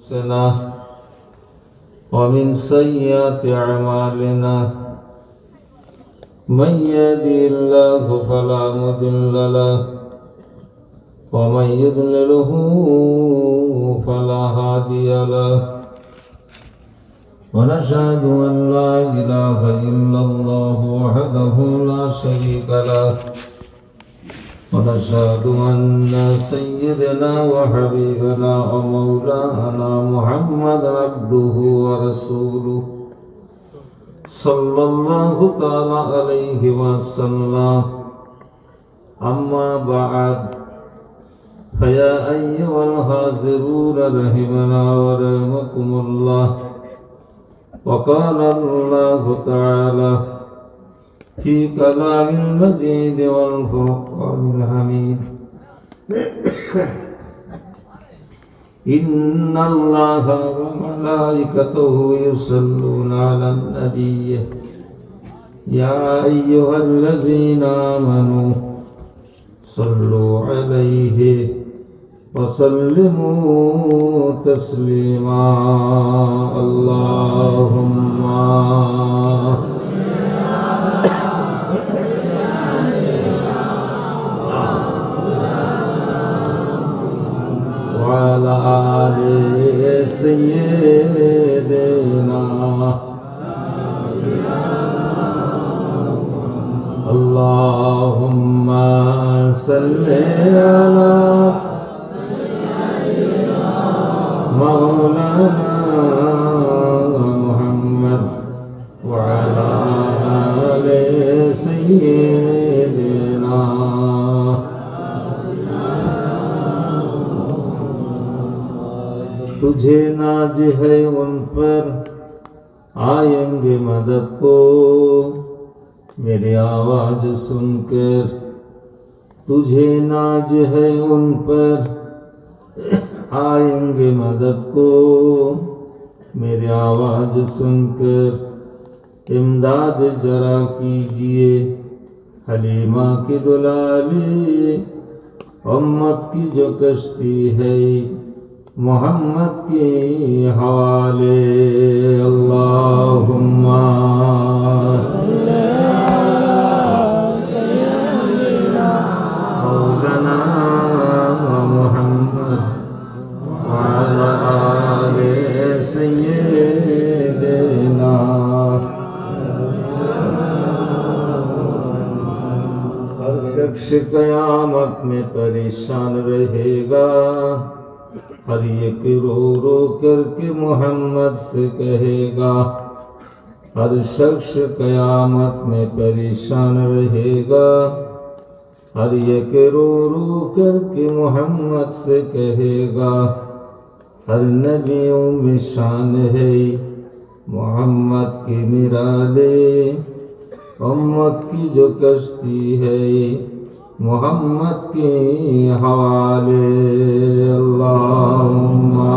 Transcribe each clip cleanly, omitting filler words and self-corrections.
أنفسنا ومن سيئات أعمالنا من يهده الله فلا مضل له ومن يضلله فلا هادي له ونشهد أن لا إله إلا الله وحده لا شريك له ونشهد أن سيدنا وحبيبنا ومولانا محمد عبده ورسوله صلى الله تعالى عليه وسلم أما بعد فيا أيها الحاضرون رحمنا ورحمكم الله وقال الله تعالى في كلام المجيد والفرقان الحميد إن الله وملائكته يصلون على النبي يا أيها الذين آمنوا صلوا عليه وسلموا تسليما اللهم وعلى آل سيدنا اللهم صل على مولانا محمد وعلى آل سيدنا तुझे नाज है उन पर आएंगे मदद को मेरी आवाज सुनकर तुझे नाज है उन पर आएंगे मदद को मेरी आवाज सुनकर इमदाद जरा कीजिए हलीमा की दुलाली उम्मत की जो कश्ती है मोहम्मद के हवाले अल्लाहुम्मा मौलाना मुहम्मद वअला आले सय्यिदना हर शख्स क़यामत में परेशान रहेगा हर एक रो रो करके मोहम्मद से कहेगा हर शख्स क़यामत में परेशान रहेगा हर एक रो रो करके मोहम्मद से कहेगा हर नबियों में शान है मोहम्मद की निराले उम्मत की जो कश्ती है मोहम्मद के हवाले अल्लाहुम्मा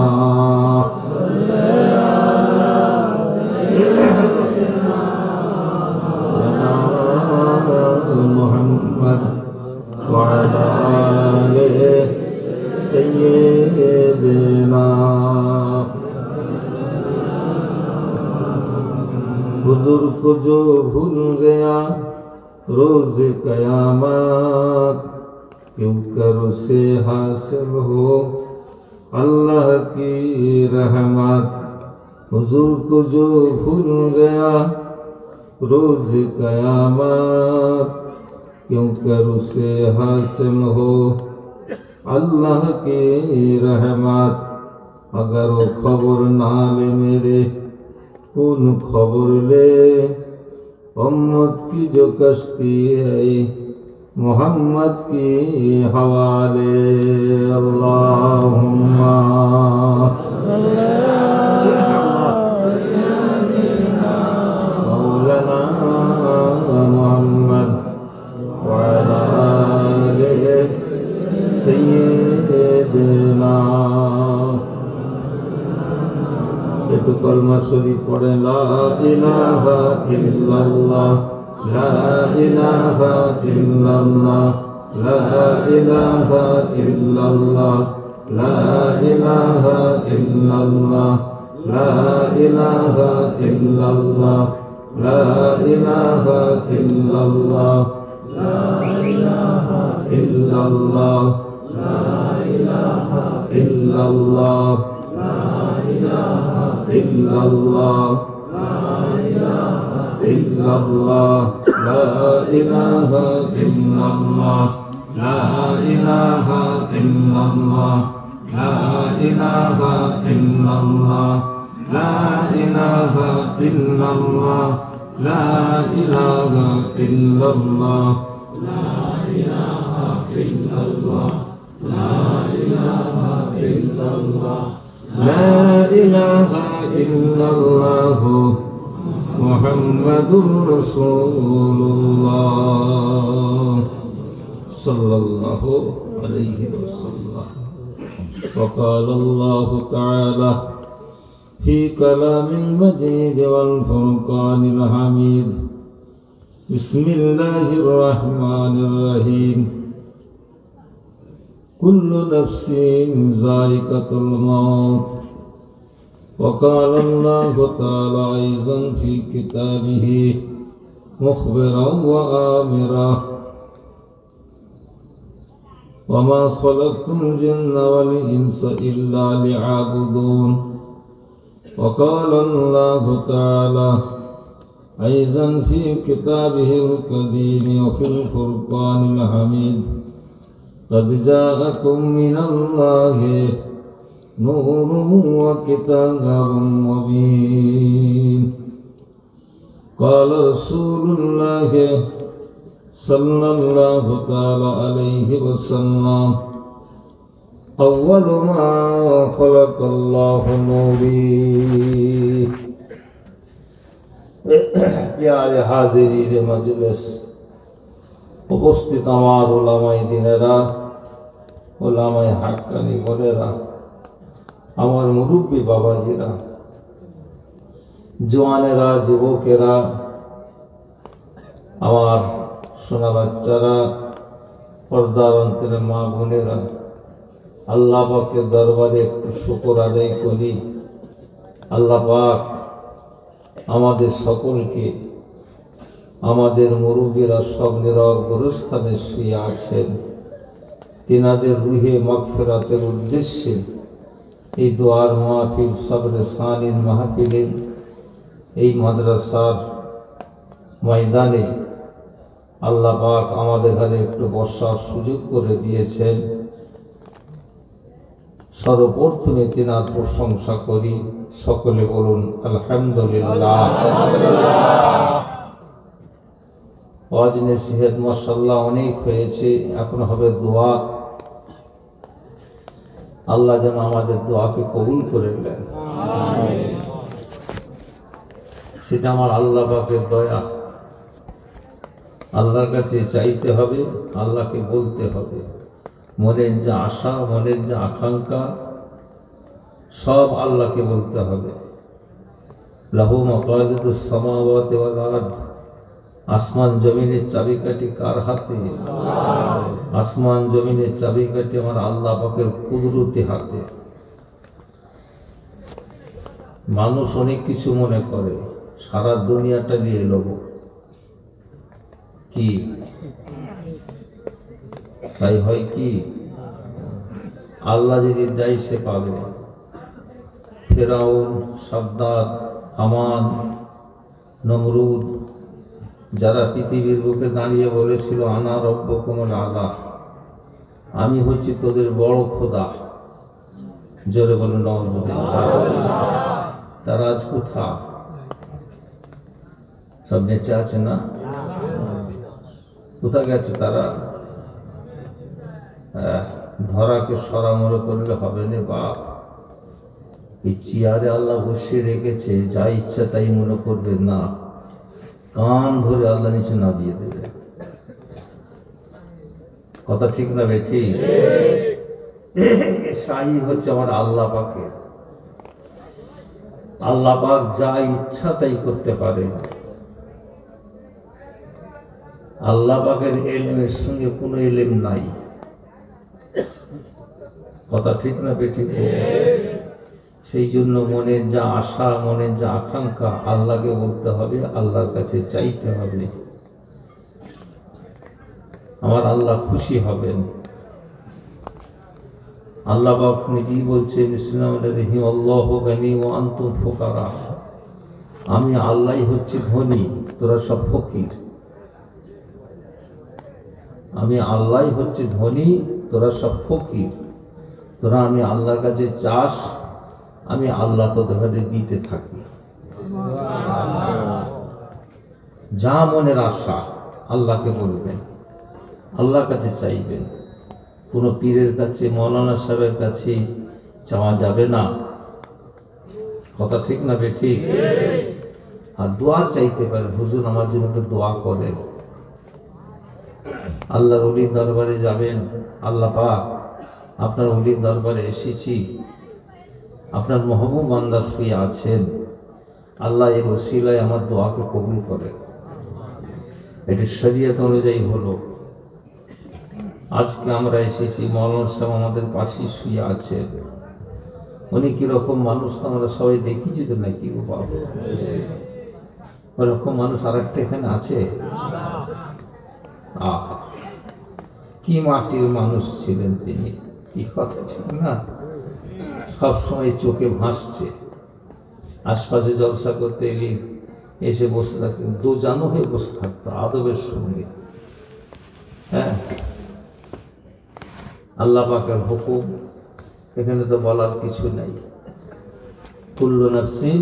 मुहम्मद वअला आले सय्यिदना हुजूर को जो भूल गया रोज़ क़यामत क्यों कर उसे हासिल हो अल्लाह की रहमत हुजूर को जो भूल गया रोज़ क़यामत क्यों कर उसे हासिल हो अल्लाह की रहमत अगर वो खबर ना ले मेरे कौन खबर ले उम्मत की जो कश्ती है मोहम्मद की हवाले अल्लाहुम्मा मौलाना मुहम्मद वअला आले सय्यिदना একটু কলমা শরীফ পড়ে লা ইলাহা ইল্লাল্লাহ লা ইলাহা ইল্লাল্লাহ লা ইলাহা ইল্লাল্লাহ لا إله إلا الله لا إله إلا الله لا إله إلا الله لا إله إلا الله لا إله إلا الله لا إله إلا الله لا إله إلا الله لا إله إلا الله لا إله إلا الله لا إله إلا الله لا إله إلا الله لا إله إلا الله لا إله إلا الله لا إله إلا الله لا إله إلا الله محمد رسول الله صلى الله عليه وسلم وقال الله تعالى في كلام المجيد والفرقان الحميد بسم الله الرحمن الرحيم كل نفس ذائقة الموت وقال الله تعالى أيضا في كتابه مخبرا وآمرا وما خلقت الجن والإنس إلا ليعبدون وقال الله تعالى أيضا في كتابه القديم وفي الفرقان الحميد قد جاءكم من الله نور وكتاب مبين قال رسول الله صلى الله تعالى عليه وسلم أول ما خلق الله نوري প্যারে হাজির মজলিস উপস্থিত আমার ওলামায়ে দিনেরা ওলামায়ে হাক্কানি বোনেরা আমার মুরব্বী বাবাজিরা জওয়ানেরা যুবকেরা আমার সোনা বাচ্চারা পর্দার অন্তরে মা বোনেরা আল্লাহ পাকের দরবারে একটু শুকর আদায় করি আল্লাহ পাক আমাদের সকলকে আমাদের মুরব্বীরা সব নীরব গুরুস্থানে শুয়ে আছেন তিনাদের রুহে মাগফিরাতের উদ্দেশ্যে এই দোয়ার মাহফিল সবরে সানির মাহফিলে এই মাদ্রাসার ময়দানে আল্লাহ পাক আমাদের ঘরে একটু বসার সুযোগ করে দিয়েছেন সর্বপ্রথমে তিনার প্রশংসা করি সকলে বলুন আলহামদুলিল্লাহ ওয়াজ নসিহত মাশাআল্লাহ অনেক হয়েছে এখন হবে দোয়া আল্লাহ যেন আমাদের দোয়াকে কবুল করে নেন সেটা আমার আল্লাহ পাকের দয়া আল্লাহর কাছে চাইতে হবে আল্লাহকে বলতে হবে মনের যা আশা মনের যা আকাঙ্ক্ষা সব আল্লাহকে বলতে হবে লাহু মাকালিদুস সামাওয়াতি ওয়াল আরদ আসমান জমিনের চাবিকাঠি কার হাতে আসমান জমিনের চাবিকাঠি আমার আল্লাহ পাকের কুদরতি হাতে মানুষ অনেক কিছু মনে করে সারা দুনিয়াটা নিয়ে লোভ কি তাই হয় কি আল্লাহ যদি দেয় সে পাবে ফেরাউন সাদ্দাত হামান নমরুদ যারা পৃথিবীর বুকে দাঁড়িয়ে বলেছিল আনা রব্বুকুমুল আলা আমি হচ্ছি তোদের বড় খোদা জোরে বলুন নাউযুবিল্লাহ তারা আজ কোথায় সব বেঁচে আছে না কোথায় গেছে তারা ধরাকে সরামরে করলে হবে না বাপ এই চেয়ারে আল্লাহ বসিয়ে রেখেছে যা ইচ্ছা তাই মনে করবে না কান ধরে আল্লাহ নিচে না দিয়ে দেবে কথা ঠিক না বেঠি শাহী হচ্ছে আমার আল্লাহ পাকের আল্লাহ পাক যা ইচ্ছা তাই করতে পারে আল্লাহ পাকের ইলমের সঙ্গে কোনো ইলম নাই কথা ঠিক না বেটি? সেই জন্য মনের যা আশা, মনের যা আকাঙ্ক্ষা আল্লাহকে বলতে হবে, আল্লাহর কাছে চাইতে হবে। আমার আল্লাহ খুশি হবেন। আল্লাহ পাক নিজেই বলছেন বিসমিল্লাহির রহিম, আল্লাহু গানি ওয়া আনতুম ফুকারা। আমি আল্লাহই হচ্ছি ধনী, তোরা সব ফকির। আমি আল্লাহই হচ্ছে ধনী, তোরা সব ফকির। তোরা আমি আল্লাহর কাছে চাস, আমি আল্লাহ তোদের কাছে দিতে থাকি। যা মনের আশা আল্লাহকে বলবেন, আল্লাহর কাছে চাইবেন। কোনো পীরের কাছে, মৌলানা সাহেবের কাছে চাওয়া যাবে না। কথা ঠিক না বেঠিক? আর দোয়া চাইতে পারে, হুজুর আমার জন্য তো দোয়া করেন। আল্লাহর ওলির দরবারে যাবেন, আল্লাহ পাক আপনার ওলির দরবারে এসেছি, আপনার মহবুব বান্দা শুয়ে আছেন, আল্লাহ এর ওসিলায় আমার দোয়াকে কবুল করে। এটি শরীয়ত অনুযায়ী হলো। আজকে আমরা এসেছি, মৌলানা সাহেব আমাদের পাশে শুয়ে আছেন। উনি কিরকম মানুষ আমরা সবাই দেখেছি তো নাকি? ওরকম মানুষ আর একটা এখানে আছে? কি মাটির মানুষ ছিলেন তিনি, কি কথা ঠিক না? সবসময় চোখে ভাসছে। আশপাশে জলসা করতে এলে এসে বসে থাকতেন, দোজানো হয়ে বসে থাকতো আদবের সঙ্গে। হ্যাঁ, আল্লাহ পাকের হুকুম, এখানে তো বলার কিছু নাই। কুল্লু নাফসিন,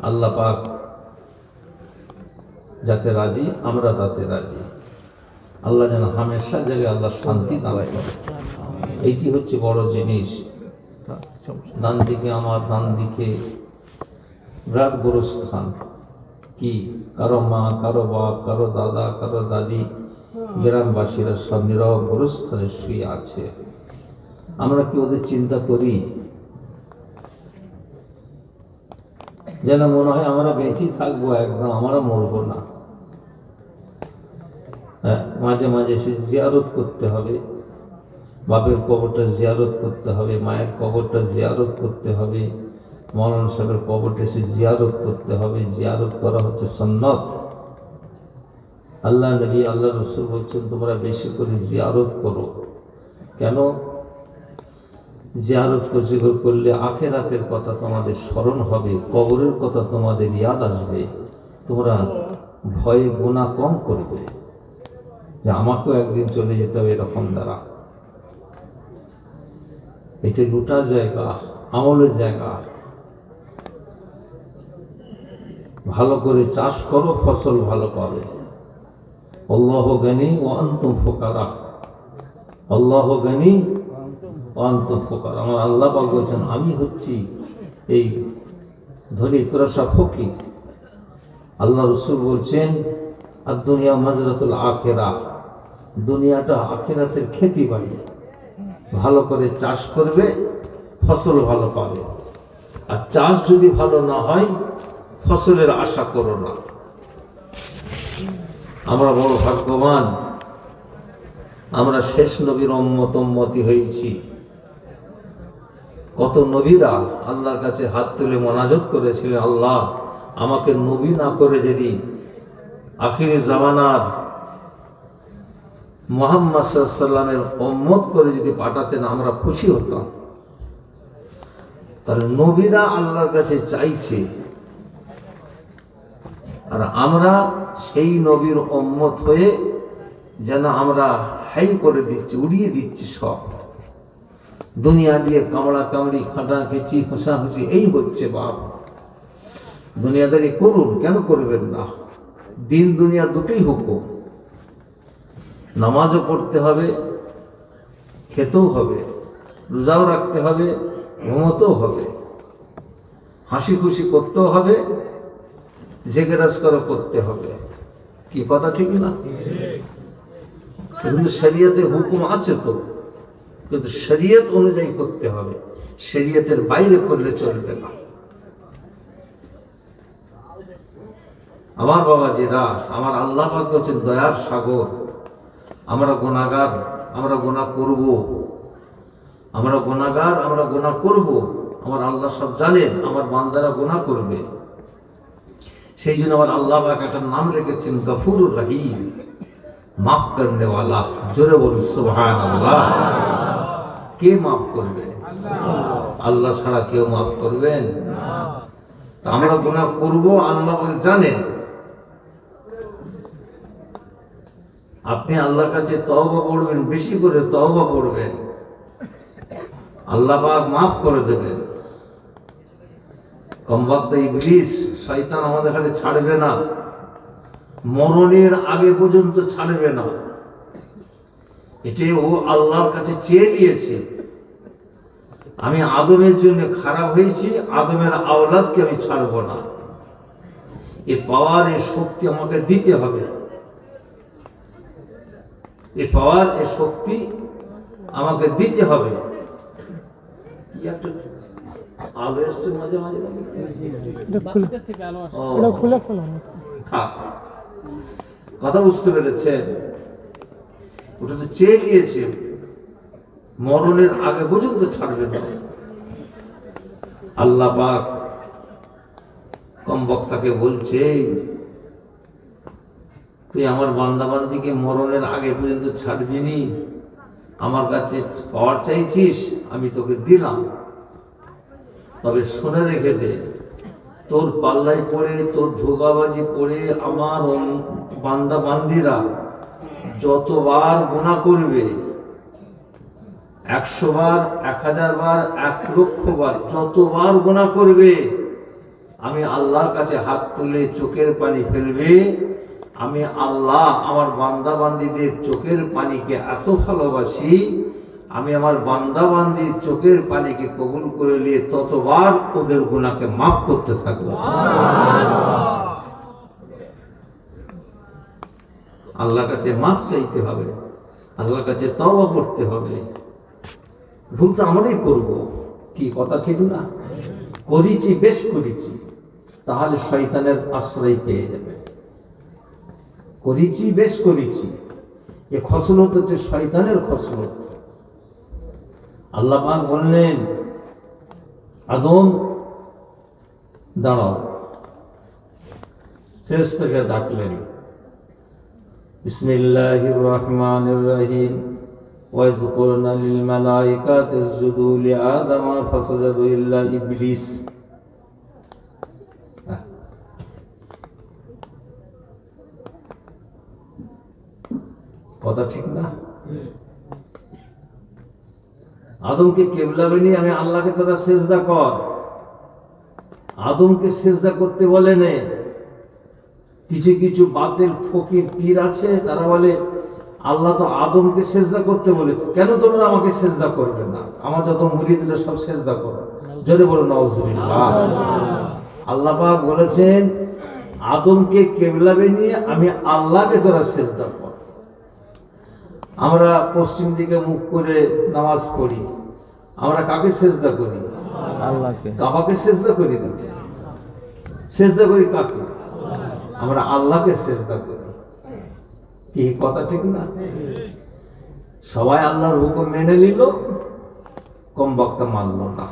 আল্লাহ পাক যাতে রাজি, আমরা তাতে রাজি। আল্লাহ যেন হামেশা জায়গায় আল্লাহ শান্তি দান করে, এইটি হচ্ছে বড় জিনিস। ডান দিকে আমার, ডান দিকে বিরাট গোরস্থান। কি, কারো মা, কারো বাপ, কারো দাদা, কারো দাদি, গ্রামবাসীরা সব নীরব গোরস্থানে শুয়ে আছে। আমরা কি ওদের চিন্তা করি? যেন মনে হয় আমরা বেঁচে থাকবো, একদম আমরা মরবো না। মাঝে মাঝে সে জিয়ারত করতে হবে, বাপের কবরটা জিয়ারত করতে হবে, মায়ের কবরটা জিয়ারত করতে হবে, মৌলানা সাহেবের কবরটা এসে জিয়ারত করতে হবে। জিয়ারত করা হচ্ছে সুন্নাত। আল্লাহ নবী, আল্লাহ রসুল বলছেন তোমরা বেশি করে জিয়ারত করো। কেন? জিয়ারত করলে আখিরাতের কথা তোমাদের স্মরণ হবে, কবরের কথা তোমাদের ইয়াদ আসবে। তোমরা ভয়ে গুনাহ কম করবে, যে আমাকেও একদিন চলে যেতে হবে এরকম দ্বারা। এটা লুটার জায়গা, আমলের জায়গা। ভালো করে চাষ করো, ফসল ভালো পাবে। আল্লাহু গানি ওয়া আনতুম ফুকারা। আল্লাহু গানি ওয়া আনতুম ফুকারা। আমার আল্লাহ পাক বলেছেন আমি হচ্ছি এই ধনী, তোরা সব ফকির। আল্লাহ রাসূল বলছেন আর দুনিয়া মাজরাতুল আখিরাহ, দুনিয়াটা আখিরাতের খেতি বাড়ি। ভালো করে চাষ করবে, ফসল ভালো পাবে। আর চাষ যদি ভালো না হয়, ফসলের আশা করো না। আমরা বড় ভাগ্যবান, আমরা শেষ নবীর উম্মতি হয়েছি। কত নবীরা আল্লাহর কাছে হাত তুলে মোনাজাত করেছিলেন, আল্লাহ আমাকে নবী না করে যদি আখির জামানার মুহাম্মদ সাল্লাল্লাহু আলাইহি ওয়াসাল্লামের উম্মত করে যদি পাঠাতেন আমরা খুশি হতাম। তাহলে নবীরা আল্লাহর কাছে চাইছে, আর আমরা সেই নবীর উম্মত হয়ে যেন আমরা হাই করে দিচ্ছি, উড়িয়ে দিচ্ছি সব। দুনিয়া দিয়ে কামড়া কামড়ি, খাটাখেচি, খোঁসাখুচি, এই হচ্ছে বাপ। দুনিয়াদারি করুন, কেন করবেন না? দিন দুনিয়া দুটোই হুকুম। নামাজও পড়তে হবে, খেতেও হবে, রোজাও রাখতে হবে, ঘুমোতেও হবে, হাসি খুশি করতেও হবে, জেগেরাজকারও করতে হবে। কি কথা ঠিক না? কিন্তু শরীয়তে হুকুম আছে তো, কিন্তু শরীয়ত অনুযায়ী করতে হবে, শরীয়তের বাইরে করলে চলবে না। আমার বাবাজিরা, আমার আল্লাহ পাক হচ্ছেন দয়ার সাগর। আমরা গুনাহগার, আমরা গুনাহ করব, আমরা গুনাহগার, আমরা গুনাহ করব। আমার আল্লাহ সব জানেন আমার বান্দারা গুনাহ করবে। সেই জন্য আমার আল্লাহ পাক একটা নাম রেখেছেন গফুরুর রহিম, মাফ করনে ওয়ালা। জোরে বলুন সুবহানাল্লাহ। কে মাফ করবে? আল্লাহ ছাড়া কেউ মাফ করবেন? আমরা গুনাহ করব, আল্লাহ জানেন। আপনি আল্লাহর কাছে তওবা করবেন, বেশি করে তওবা করবেন, আল্লাহ পাক মাফ করে দেবেন। কমবক্ত ইবলিস শয়তান আমাদের কাছে ছাড়বে না, মরণের আগে পর্যন্ত ছাড়বে না। এটাই ও আল্লাহর কাছে চেয়ে নিয়েছে, আমি আদমের জন্য খারাপ হয়েছি, আদমের আওলাদকে আমি ছাড়ব না। এ পাওয়ার, এ শক্তি আমাকে দিতে হবে, এ পাওয়ার, এ শক্তি আমাকে দিতে হবে। আলো এসছে মাঝে মাঝে, কথা বুঝতে পেরেছেন? ওটা তো চেয়ে নিয়েছে, মরণের আগে পর্যন্ত ছাড়বে না। আল্লাহ পাক কমবক্তাকে বলছে, তুই আমার বান্দাবান্দিকে মরণের আগে পর্যন্ত ছাড়বি নি, আমার কাছে পাওয়ার চাইছিস, আমি তোকে দিলাম। তবে শুনে রেখে দে, তোর পাল্লাই পড়ে, তোর ধোঁকাবাজি পড়ে আমার বান্দা বান্দিরা যতবার গুনাহ করবে, 100 বার, 1000 বার, 1 লক্ষ বার, যতবার গুনাহ করবে, আমি আল্লাহর কাছে হাত তুলে চোখের পানি ফেলবে। আমি আল্লাহ আমার বান্দা বান্দীদের চোখের পানিকে এত ভালোবাসি, আমি আমার বান্দা বান্দির চোখের পানিকে কবুল করে নিয়ে ততবার ওদের গুনাহকে মাফ করতে থাকবো। আল্লাহর কাছে মাফ চাইতে হবে, আল্লাহর কাছে তওবা করতে হবে। ভুল তো আমরাই করব, কি কথা ঠিক না? করেছি, বেশ করেছি, তাহলে শয়তানের আশ্রয় পেয়ে যাবে। করেছি, বেশ করেছি, এ খসলত হচ্ছে শয়তানের খসলত। আল্লাহ পাক বললেন, আদম দাঁড়াও। ফেরেশতাকে ডাকলেন, বিসমিল্লাহির রহমানির রহিম, ওয়াইজ কুলনা লিল মালাইকাতি ইসজুদু লিআদামা ফাসাজাদু ইল্লা ইবলিস। কথা ঠিক না? আদমকে কেবলা বানিয়ে আমি আল্লাহকে তোরা সেজদা কর, আদমকে সেজদা করতে বলেন। কিছু কিছু বাতিল ফকির পীর আছে, তারা বলে আল্লাহ তো আদমকে সেজদা করতে বলেছে, কেন তোমরা আমাকে সেজদা করবে না? আমার যত মুরিদরা সব সেজদা করো। জোরে বলো নাউজুবিল্লাহ। আল্লাহ পাক বলেছেন, আদমকে কেবলা বানিয়ে আমি আল্লাহকে তোরা সেজদা কর। আমরা পশ্চিম দিকে মুখ করে নামাজ পড়ি, আমরা কাকে সেজদা করি? আল্লাহকে। কাবাকে সেজদা করি না, সেজদা করি কাকে? আমরা আল্লাহকে সেজদা করি। কি কথা ঠিক না? সবাই আল্লাহর হুকুম মেনে নিল, কমবক্তা মানল না।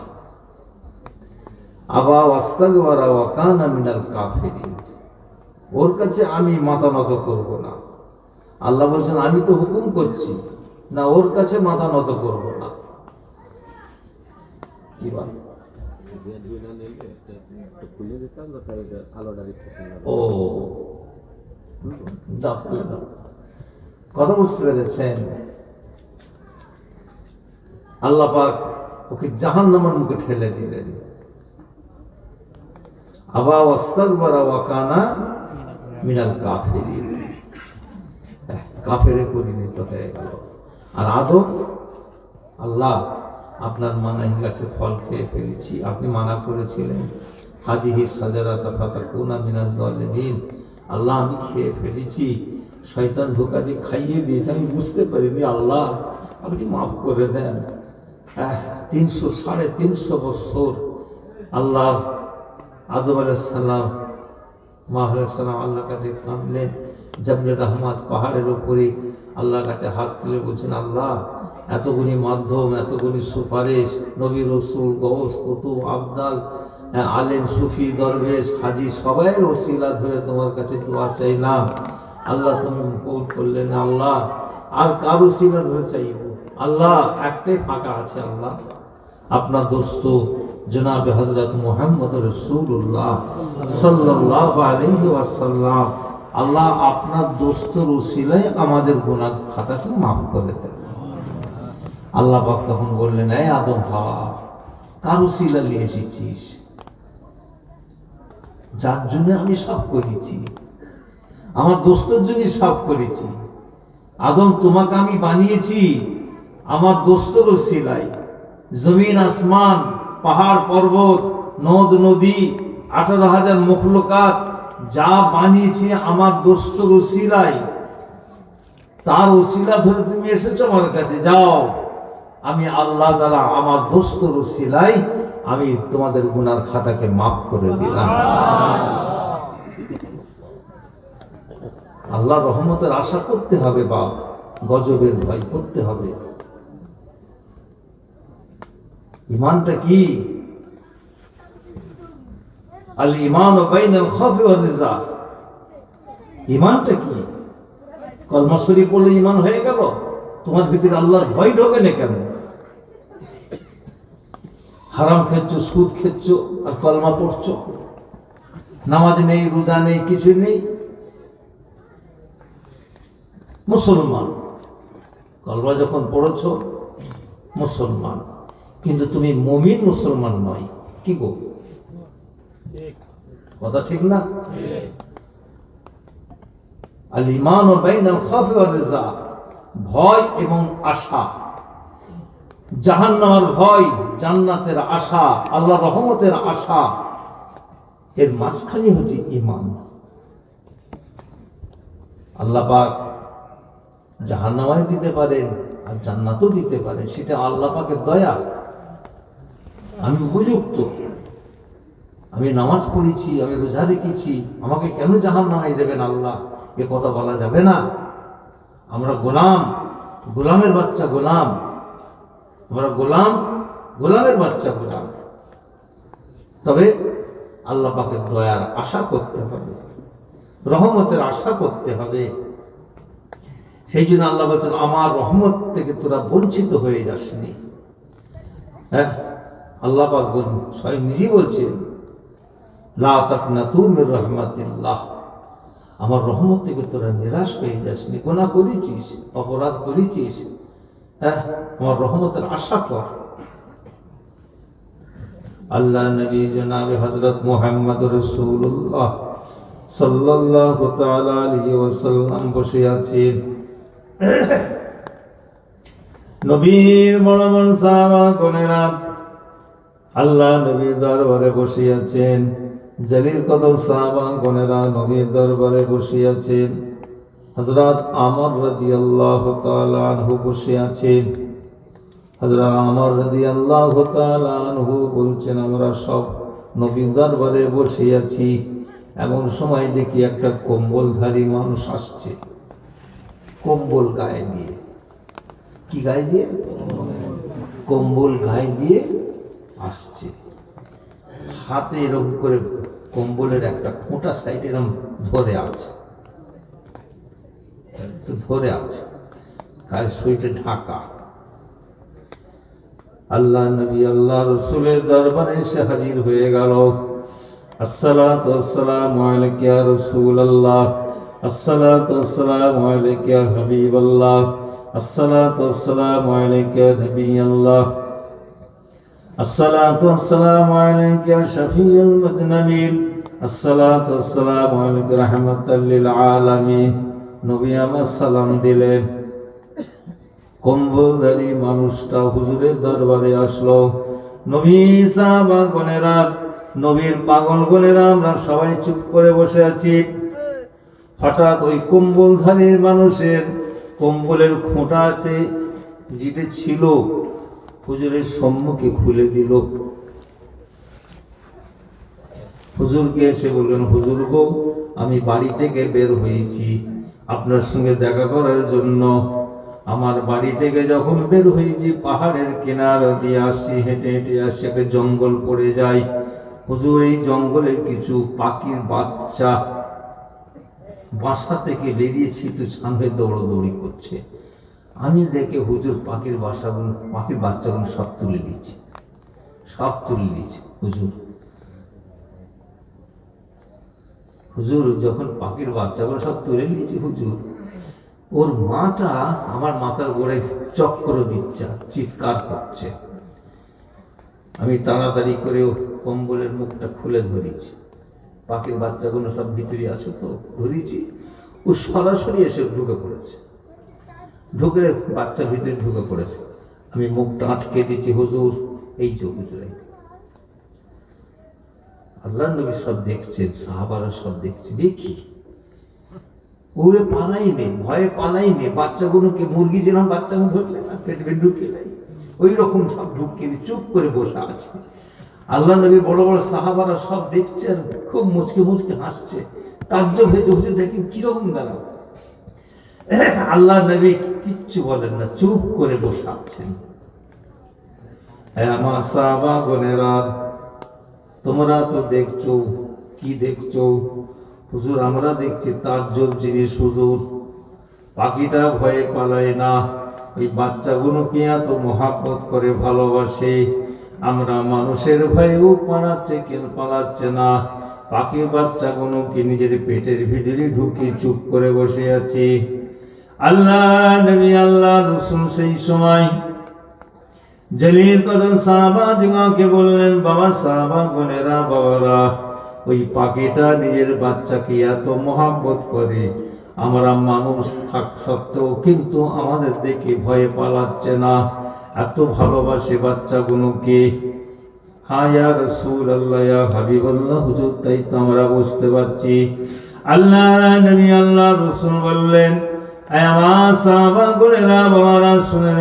আবা ওয়াস্তাগফারা ওয়া কানা মিনাল কাফিরিন। ওর কাছে আমি মাথা নত করব না। আল্লাহ বলছেন, আমি তো হুকুম করছি না, ওর কাছে মাথা নত করব না। কি বল? ও কথা বুঝতে পেরেছেন? আল্লাহ পাক ওকে জাহান্নামের মুখে ঠেলে দিলেন। আবা ওয়াস্তাগফারা ওয়া কানা মিনাল কাফিরিন, কাফেরে পরিণত হয়ে গেল। আর আদম, আল্লাহ আপনার মানাই গাছের ফল খেয়ে ফেলেছি, আপনি মানা করেছিলেন, হাজিহি সাজারাতা ফাতাকুনা মিনাজ জালিমিন। আল্লাহ আমি খেয়ে ফেলেছি, শয়তান ধোঁকা দিয়ে খাইয়ে দিয়েছে, আমি বুঝতে পারিনি, আল্লাহ আপনি মাফ করে দেন। 300-350 বছর আল্লাহ আদম আলাইহিস সালাম, মা আলাইহিস সালাম আল্লাহর কাছে কাঁদলেন। জাবলে রহমত পাহাড়ের উপরে আল্লাহর কাছে হাত তুলে বলছেন, আল্লাহ এতগুলি মাধ্যম, এতগুলি সুপারিশ, নবী রসুল, গৌস, কুতুব, আবদাল, আলেম, সুফি, দরবেশ, হাজি, সবাইয়ের ওসিলা ধরে তোমার কাছে দোয়া চাইলাম। আল্লাহ তুমি কবুল করলেন। আল্লাহ আর কার ওসিলা ধরে চাইব? আল্লাহ একটাই ফাঁকা আছে, আল্লাহ আপনার দোস্ত জনাবে হযরত মুহাম্মদ রাসূলুল্লাহ সাল্লাল্লাহু আলাইহি ওয়াসাল্লাম, আল্লাহ আপনার দোস্তর ওসিলায় আমাদের গুনাহ খাতাকে মাফ করে দেন। আল্লাহ পাক তখন বললেন, এই আদম হাওয়া, কার ওসিলা নিয়ে এসেছিস? যার জন্য আমি সব করেছি, আমার দোস্তের জন্য সব করেছি। আদম, তোমাকে আমি বানিয়েছি আমার দোস্তের ওসিলায়। জমিন আসমান, পাহাড় পর্বত, নদ নদী, 18,000 মখলুকাত যা বানিয়েছি আমার দোস্তের ওসিলায়। তার ওসিলা ধরে তুমি এসেছো আমার কাছে, যাও আমি আল্লাহ দ্বারা আমার দোস্তের ওসিলায় আমি তোমাদের গুনার খাতাকে মাফ করে দিলাম। আল্লাহ রহমতের আশা করতে হবে, বাপ গজবের ভয় করতে হবে। ইমানটা কি? আল ঈমান বাইনাল খাউফি ওয়ার রিজা। ইমানটা কি? কলমা শরীফ পড়লে ইমান হয়ে গেল? তোমার ভিতরে আল্লাহর ভয় ঢোকে না কেন? হারাম খেচ্ছো, সুদ খেচ্ছো আর কলমা পড়ছো, নামাজ নেই, রোজা নেই, কিছু নেই, মুসলমান। কলমা যখন পড়ছো মুসলমান, কিন্তু তুমি মুমিন মুসলমান নয়। কি গো, কথা ঠিক না? আল ঈমান বাইনাল খাউফি ওয়ার রিজা, ভয় এবং আশা। জাহান্নামের ভয়, জান্নাতের আশা, আল্লাহর রহমতের আশা, এর মাঝখানে হচ্ছে ঈমান। আল্লাহ পাক জাহান্নামে দিতে পারেন আর জান্নাতও দিতে পারেন, সেটা আল্লাহ পাকের দয়া। আমি উপযুক্ত, আমি নামাজ পড়েছি, আমি রোজা রেখেছি, আমাকে কেন জাহান্নামে দেবেন আল্লাহ? এ কথা বলা যাবে না। আমরা গোলাম, গোলামের বাচ্চা গোলাম, আমরা গোলাম, গোলামের বাচ্চা গোলাম। তবে আল্লাহ পাকের দয়ার আশা করতে হবে, রহমতের আশা করতে হবে। সেই জন্য আল্লাহ বলছেন, আমার রহমত থেকে তোরা বঞ্চিত হয়ে যাসনি। হ্যাঁ, আল্লাহ পাক স্বয়ং নিজেই বলছেন, লা তাকনাতু মির রাহমাতিল্লাহ, আমার রহমত থেকে তোরা নিরাশ হয়ে যাসনি। গুনাহ করেছিস, অপরাধ করেছিস, হ্যাঁ, আমার রহমতের আশা কর। আল্লাহ নবী জনাবে হযরত মুহাম্মদ রাসূলুল্লাহ সাল্লাল্লাহু তাআলা আলাইহি ওয়াসাল্লাম বসে আছেন। নবীর বড় বড় সাহাবাগণেরা আল্লাহ নবীর দরবারে বসে আছেন। জলিল কদর সাহাবাগণেরা নবীর দরবারে বসে আছেন। হযরত আমর রাদিয়াল্লাহু তাআলা আনহু বসে আছেন। হযরত আমর রাদিয়াল্লাহু তাআলা আনহু বলছেন, আমরা সব নবীর দরবারে বসে আছি, এমন সময় দেখি একটা কম্বলধারী মানুষ আসছে, কম্বল গায়ে দিয়ে। কি গায়ে দিয়ে? কম্বল গায়ে দিয়ে আসছে। হাতে এরকম করে কম্বলের একটা খোঁটা সাইডে এরকম ধরে আছে, ধরে আছে, গায়ে শরীরটা ঢাকা। আল্লাহ নবী আল্লাহ রাসূলের দরবারে এসে হাজির হয়ে গেল। আসসালাতু ওয়াসসালামু আলাইকা ইয়া রাসূলুল্লাহ, আসসালাতু ওয়াসসালামু আলাইকা ইয়া হাবিবাল্লাহ, আসসালাতু ওয়াসসালামু আলাইকা ইয়া নবিয়াল্লাহ, আসসালাতু ওয়াসসালামু আলাইকা ইয়া শাফিউল মুযনিবিন, আসসালাতু ওয়াসসালামু আলাইকা রাহমাতাল লিল আলামিন। নবী আমার সালাম দিলেন। কম্বলধারী মানুষটা হুজুরের দরবারে আসলো। নবী সাহাবাগণেরা, নবীর পাগলগণেরা, আমরা সবাই চুপ করে বসে আছি। হঠাৎ ওই কম্বলধারী মানুষের কম্বলের খোঁটাতে যেটা ছিল হুজুরের সম্মুখে খুলে দিল। হুজুরকে এসে বললেন, হুজুর গো, আমি বাড়ি থেকে বের হয়েছি, আপনার সঙ্গে দেখা করার জন্য আমার বাড়ি থেকে যখন বের হয়েছি পাহাড়ের কিনারা দিয়ে আসছি, হেঁটে হেঁটে আসছি, একটা জঙ্গল পড়ে যায়। হুজুর এই জঙ্গলে কিছু পাখির বাচ্চা বাসা থেকে বেরিয়েছি, তো সামনে দৌড়দৌড়ি করছে। আমি দেখে হুজুর পাখির বাচ্চাগুলো সব তুলে দিচ্ছি, হুজুর। হুজুর যখন পাখির বাচ্চাগুলো সব তুলে নিয়েছি হুজুর, ওর মাটা আমার মাথার গোড়ায় চক্র দিচ্ছে, চিৎকার করছে। আমি তাড়াতাড়ি করে কম্বলের মুখটা খুলে ধরেছি, পাখির বাচ্চাগুলো সব ভিতরে আছে তো ধরেছি। ও সরাসরি এসে ঢুকে পড়েছে, বাচ্চা ভিতরে ঢুকে পড়েছে। আমি মুখটা আটকে দিচ্ছি, হুজুর এই যে হুজুর, আল্লাহ নবী সব দেখছেন, সাহাবারা সব দেখছে। দেখি ওরে পালাই নেই, ভয়ে পালাই নেই। বাচ্চাগুলোকে মুরগি যেরকম বাচ্চাগুলো ধরলে না পেটে ঢুকে নেই, ওই রকম সব ঢুকিয়ে চুপ করে বসে আছে। আল্লাহ নবী বড় বড় সাহাবারা সব দেখছে আর খুব মুচকে মুচকে হাসছে। তাজ্জব হয়েছে, হুজুর দেখেন কিরকম দাঁড়াও। আল্লাহ নবী কিচ্ছু বলেন না, চুপ করে বসে আছেন। আমার সাহাবাগণেরা, তোমরা তো দেখছো, কি দেখছো? হুজুর আমরা দেখছি তাজ্জব জিনিস হুজুর। পাখিটা ভয়ে পালায় না, ওই বাচ্চাগুলোকে এত মহাব্বত করে ভালোবাসে। আমরা মানুষের ভয়েও পালাচ্ছে না, পাখির বাচ্চাগুলোকে নিজের পেটের ভিতরে ঢুকিয়ে চুপ করে বসে আছে। আল্লাহ নবী আল্লাহ রাসূল সেই সময় জলিল কদর সাহাবাদিগকে বললেন, বাবা সাহাবাগণেরা, বাবারা, ওই পাখিটা নিজের বাচ্চাকে এত মহাব্বত করে, আমরা মানুষ থাক সত্ত্বেও কিন্তু আমাদের দেখে ভয়ে পালাচ্ছে না, এত ভালোবাসে বাচ্চাগুলোকে। হ্যাঁ ইয়া রাসূলুল্লাহ, ইয়া হাবিবাল্লাহ, হুজুর তাই তো আমরা বুঝতে পারছি। আল্লাহ নবী আল্লাহ রাসূল বললেন, আমার সাহাবাগণেরা, বাবারা, শুনে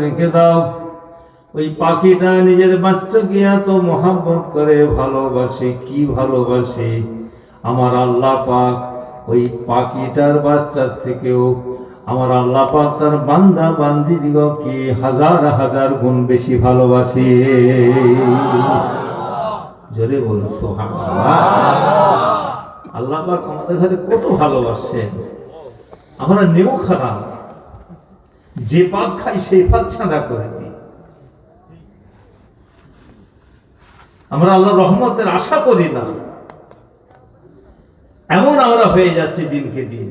রেখে দাও, ওই পাখিটা নিজের বাচ্চাকে এত মহাব্বত করে ভালোবাসে। কি ভালোবাসে? আমার আল্লাহ পাক ওই পাখিটার বাচ্চার থেকেও আমার আল্লাহ পাক তার বান্দা বান্দিদিগকে হাজার হাজার গুণ বেশি ভালোবাসে। জোরে বলুন সুবহানাল্লাহ। আল্লাহ পাক আমাদের ঘরে কত ভালোবাসেন। আমরা নেও খারাপ, যে পাক খাই সেই পাক ছাড়া করে দিই। আমরা আল্লাহর রহমতের আশা করি না, এমন আমরা হয়ে যাচ্ছে দিনকে দিন।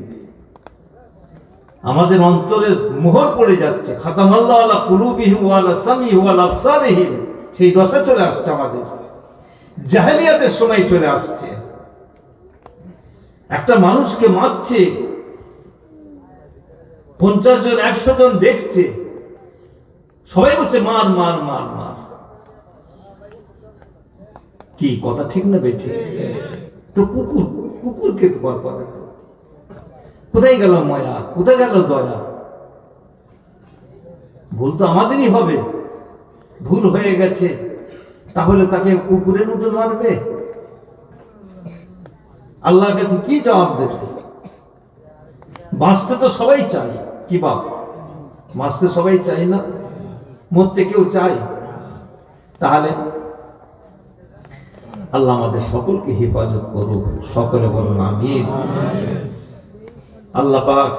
আমাদের অন্তরে মোহর পড়ে যাচ্ছে, খাতামাল্লাহু আলা কুলুবিহিম ওয়া আলা সামিহিম ওয়া আলা আবসারিহিম, সেই দশা চলে আসছে আমাদের। জাহেলিয়াতের সময় চলে আসছে। একটা মানুষকে মারছে, 50 জন 100 জন দেখছে, সবাই বলছে মার মার মার মার। কি কথা ঠিক না বেঠি? তো কুকুরকে তোমার করে, কোথায় গেল মায়া, কোথায় গেল দয়া? ভুল তো আমাদেরই হবে, ভুল হয়ে গেছে, তাহলে তাকে কুকুরের মতো মারবে? আল্লাহর কাছে কি জবাব দেবে? বাঁচতে তো সবাই চাই, কি বাপ, বাঁচতে সবাই চাই না? মরতে কেউ চাই? তাহলে আল্লাহ আমাদের সকলকে হেফাজত করুক, সকলে বলুন আমিন। আল্লাহ পাক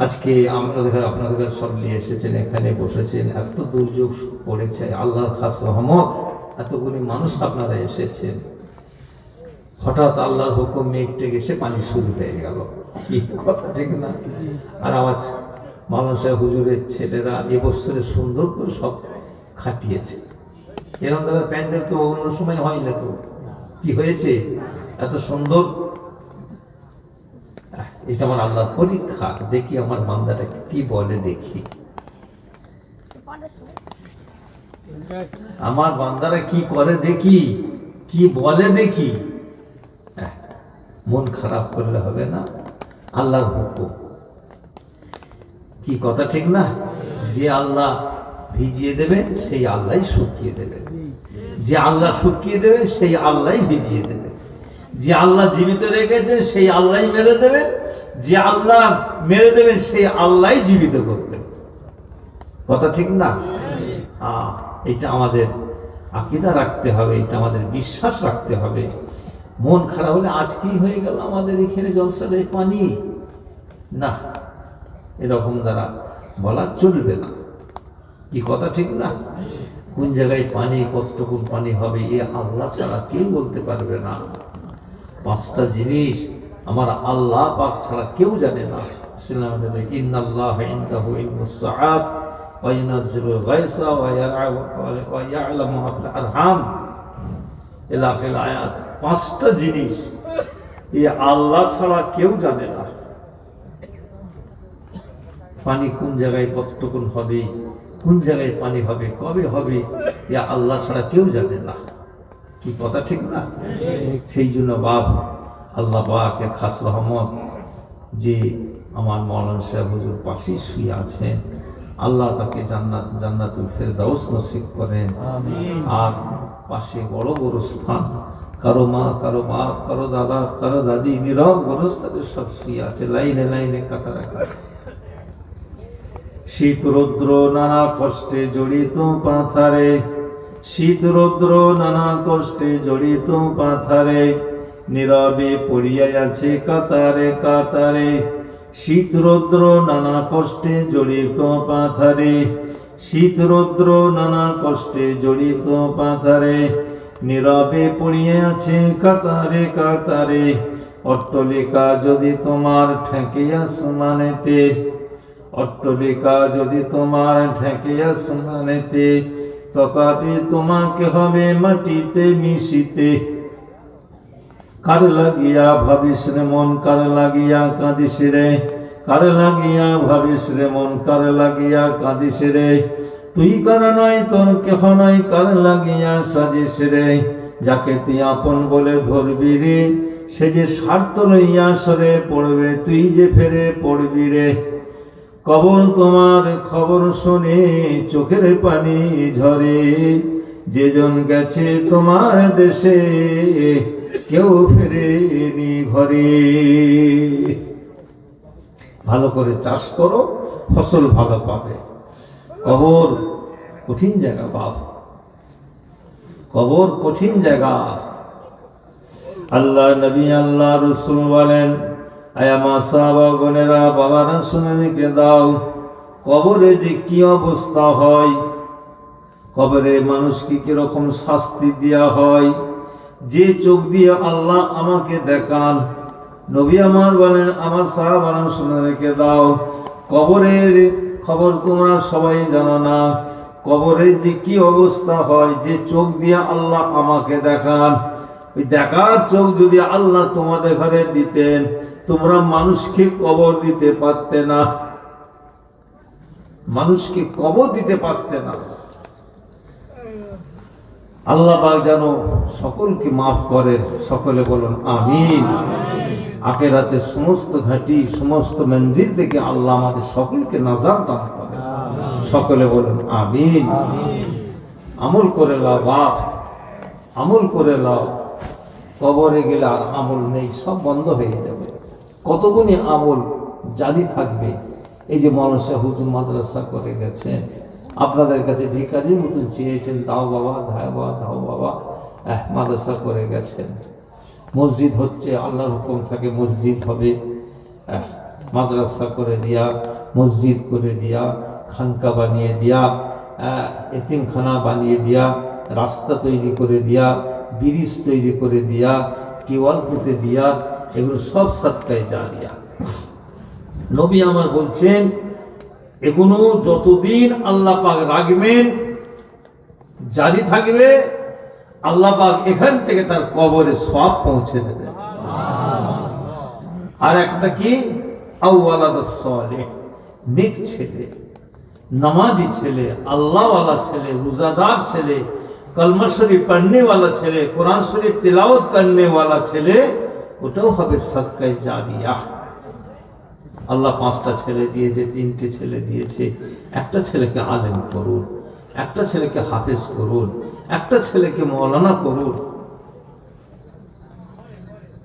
আজকে আপনাদের সব নিয়ে এসেছেন, এখানে বসেছেন, এত দুর্যোগ পড়েছে, আল্লাহর খাস রহমত, এতগুলি মানুষ আপনারা এসেছেন। হঠাৎ আল্লাহর হুকুম মেঘটে গেছে, পানি শুরু হয়ে গেল। কি কথা ঠিক না? আর আমার মাওলানা সাহেব হুজুরের ছেলেরা এবছরে সুন্দর করে সব খাটিয়েছে। এরকম দাদা প্যান্ডেল তো অন্য সময় হয় না, তো কি হয়েছে এত সুন্দর। এটা আমার আল্লাহর পরীক্ষা, দেখি আমার বান্দাটা কি বলে, দেখি আমার বান্দারা কি করে, দেখি কি বলে, দেখি। মন খারাপ করলে হবে না, আল্লাহর হুকুম। কি কথা ঠিক না? যে আল্লাহ ভিজিয়ে দেবেন সেই আল্লাহ শুকিয়ে দেবেন, যে আল্লাহ শুকিয়ে দেবেন সেই আল্লাহ ভিজিয়ে দেবেন। যে আল্লাহ জীবিত রেখেছেন সেই আল্লাহ মেরে দেবেন, যে আল্লাহ মেরে দেবেন সেই আল্লাহ জীবিত করবেন। কথা ঠিক না? এটা আমাদের আকীদা রাখতে হবে, এটা আমাদের বিশ্বাস রাখতে হবে। মন খারাপ হলে আজ কি হয়ে গেল আমাদের এখানে জলসায় পানি না, এরকম দ্বারা বলা চলবে না। কি কথা ঠিক না? কোন জায়গায় পানি, কতটুকু পানি হবে এ আল্লাহ ছাড়া কেউ বলতে পারবে না। পাঁচটা জিনিস আমার আল্লাহ পাক ছাড়া কেউ জানে না। ইন্নাল্লাহ ইনদাহু ইলমুস সাআত ওয়া ইউনাজ্জিলুল গায়সা ওয়া ইয়া'লামু মা'ল আরহাম ইলা ফিল আয়াত। পাঁচটা জিনিস এ আল্লাহ ছাড়া কেউ জানে না। পানি কোন জায়গায় কতটুকু হবে, কোন জায়গায় পানি হবে, কবে হবে, এ আল্লাহ ছাড়া কেউ জানে না। কি কথা ঠিক না? সেই জন্য বাপ আল্লাহ পাকের খাস রহমত যে আমার মাওলানা সাহেব হুজুর পাশে শুয়ে আছেন, আল্লাহ তাকে জান্নাতুল ফেরদাউস নসিব করেন। আর পাশে বড় বড় স্থান, কারো মা, কারো বাপ, কারো দাদা, কারো দাদি, নীরব গোরস্থানে সব শুয়ে আছে, লাইনে লাইনে কাতারে। শীত রৌদ্র নানা কষ্টে জড়িত পাথারে, শীত রৌদ্র নানা কষ্টে জড়িত পাথারে, নীরবে পড়িয়া আছে কাতারে কাতারে। শীত রৌদ্র নানা কষ্টে জড়িত পাথারে, শীত রৌদ্র নানা কষ্টে জড়িত পাথারে, নীরবে পড়িয়া আছে কাতারে কাতারে। অট্টালিকা যদি তোমার ঠেকে আসমানেতে, অট্টালিকা যদি তোমার ঠেকে আসমানেতে, তথাপি তোমাকে হবে মাটিতে মিশিতে। কার লাগিয়া ভাবিস রে মন, কার লাগিয়া কাঁদিস রে, কার লাগিয়া ভাবিস রে মন, কার লাগিয়া কাঁদিস রে। তুই কার নয় তোর কেহ নয়, কার লাগিয়া সাজিস রে। যাকে তুই আপন বলে ধরবি রে, সে যে স্বার্থ লইয়া সরে পড়বে, তুই যে ফেরে পড়বি রে। কবর তোমার খবর শুনে চোখের পানি ঝরে, যেজন গেছে তোমার দেশে কেউ ফেরেনি ঘরে। ভালো করে চাষ করো, ফসল ভালো পাবে। কবর কঠিন জায়গা বাপ, কবর কঠিন জায়গা। আল্লাহ নবী আল্লাহ রসুল বলেন, আয়ামা সাহাবাগণেরা, বাবারা শুনে রেখে দাও, কবরে যে কি অবস্থা হয়, কবরে মানুষকে কিরকম শাস্তি দেওয়া হয়। যে চোখ দিয়ে আল্লাহ আমাকে দেখান, নবী আমার বলেন, আমার সাহাবারা শুনে রেখে দাও, কবরের খবর তোমরা সবাই জানো না। কবরে যে কি অবস্থা হয়, যে চোখ দিয়ে আল্লাহ আমাকে দেখান, ওই দেখার চোখ যদি আল্লাহ তোমাদের ঘরে দিতেন, তোমরা মানুষকে কবর দিতে পারতে না, মানুষকে কবর দিতে পারতে না। আল্লাহ পাক যেন সকলকে মাফ করে, সকলে বলুন আমিন। আখিরাতের সমস্ত ঘাটি, সমস্ত মঞ্জিল থেকে আল্লাহ আমাদের সকলকে নাজাত দান করে, সকলে বলুন আমিন। আমল করে লাও বাপ, আমল করে লাও। কবরে গেলে আর আমল নেই, সব বন্ধ হয়ে যাবে। কতগুনি আমল জারি থাকবে। এই যে মাদ্রাসা, হুজুর মাদ্রাসা করে গেছেন, আপনাদের কাছে ভিখারির মতন চেয়েছেন, দাও বাবা, দাও বাবা, মাদ্রাসা করে গেছেন। মসজিদ হচ্ছে, আল্লাহর হুকুম থাকে মসজিদ হবে, মাদ্রাসা করে দিয়া, মসজিদ করে দিয়া, খানকা বানিয়ে দিয়া, এতিমখানা বানিয়ে দিয়া, রাস্তা তৈরি করে দিয়া, ব্রিজ তৈরি করে দিয়া, টিউবওয়েল পুঁতে দিয়া, এগুলো সব সাদকায়ে জারিয়া। নবী আমার বলছেন, এগুলো যতদিন আল্লাহ পাক রাখবেন, জারি থাকবে, আল্লাহ পাক এখান থেকে তার কবরে সওয়াব পৌঁছে দেবে। আর একটা কি, আওয়ালাদুস সালেহ, নেক ছেলে, নামাজি ছেলে, আল্লাহওয়ালা ছেলে, রোজাদার ছেলে, कलमा शरीफ पढ़ने वाला छेले, कुरान शरीफ तिलावत करने वाला छेले, ওটাও হবে সাদকায়ে জারিয়া। আল্লাহ 5টা ছেলে দিয়েছে, 3টে ছেলে দিয়েছে। একটা ছেলেকে আলেম করুন, একটা ছেলেকে হাফেজ করুন, একটা ছেলেকে মৌলানা করুন।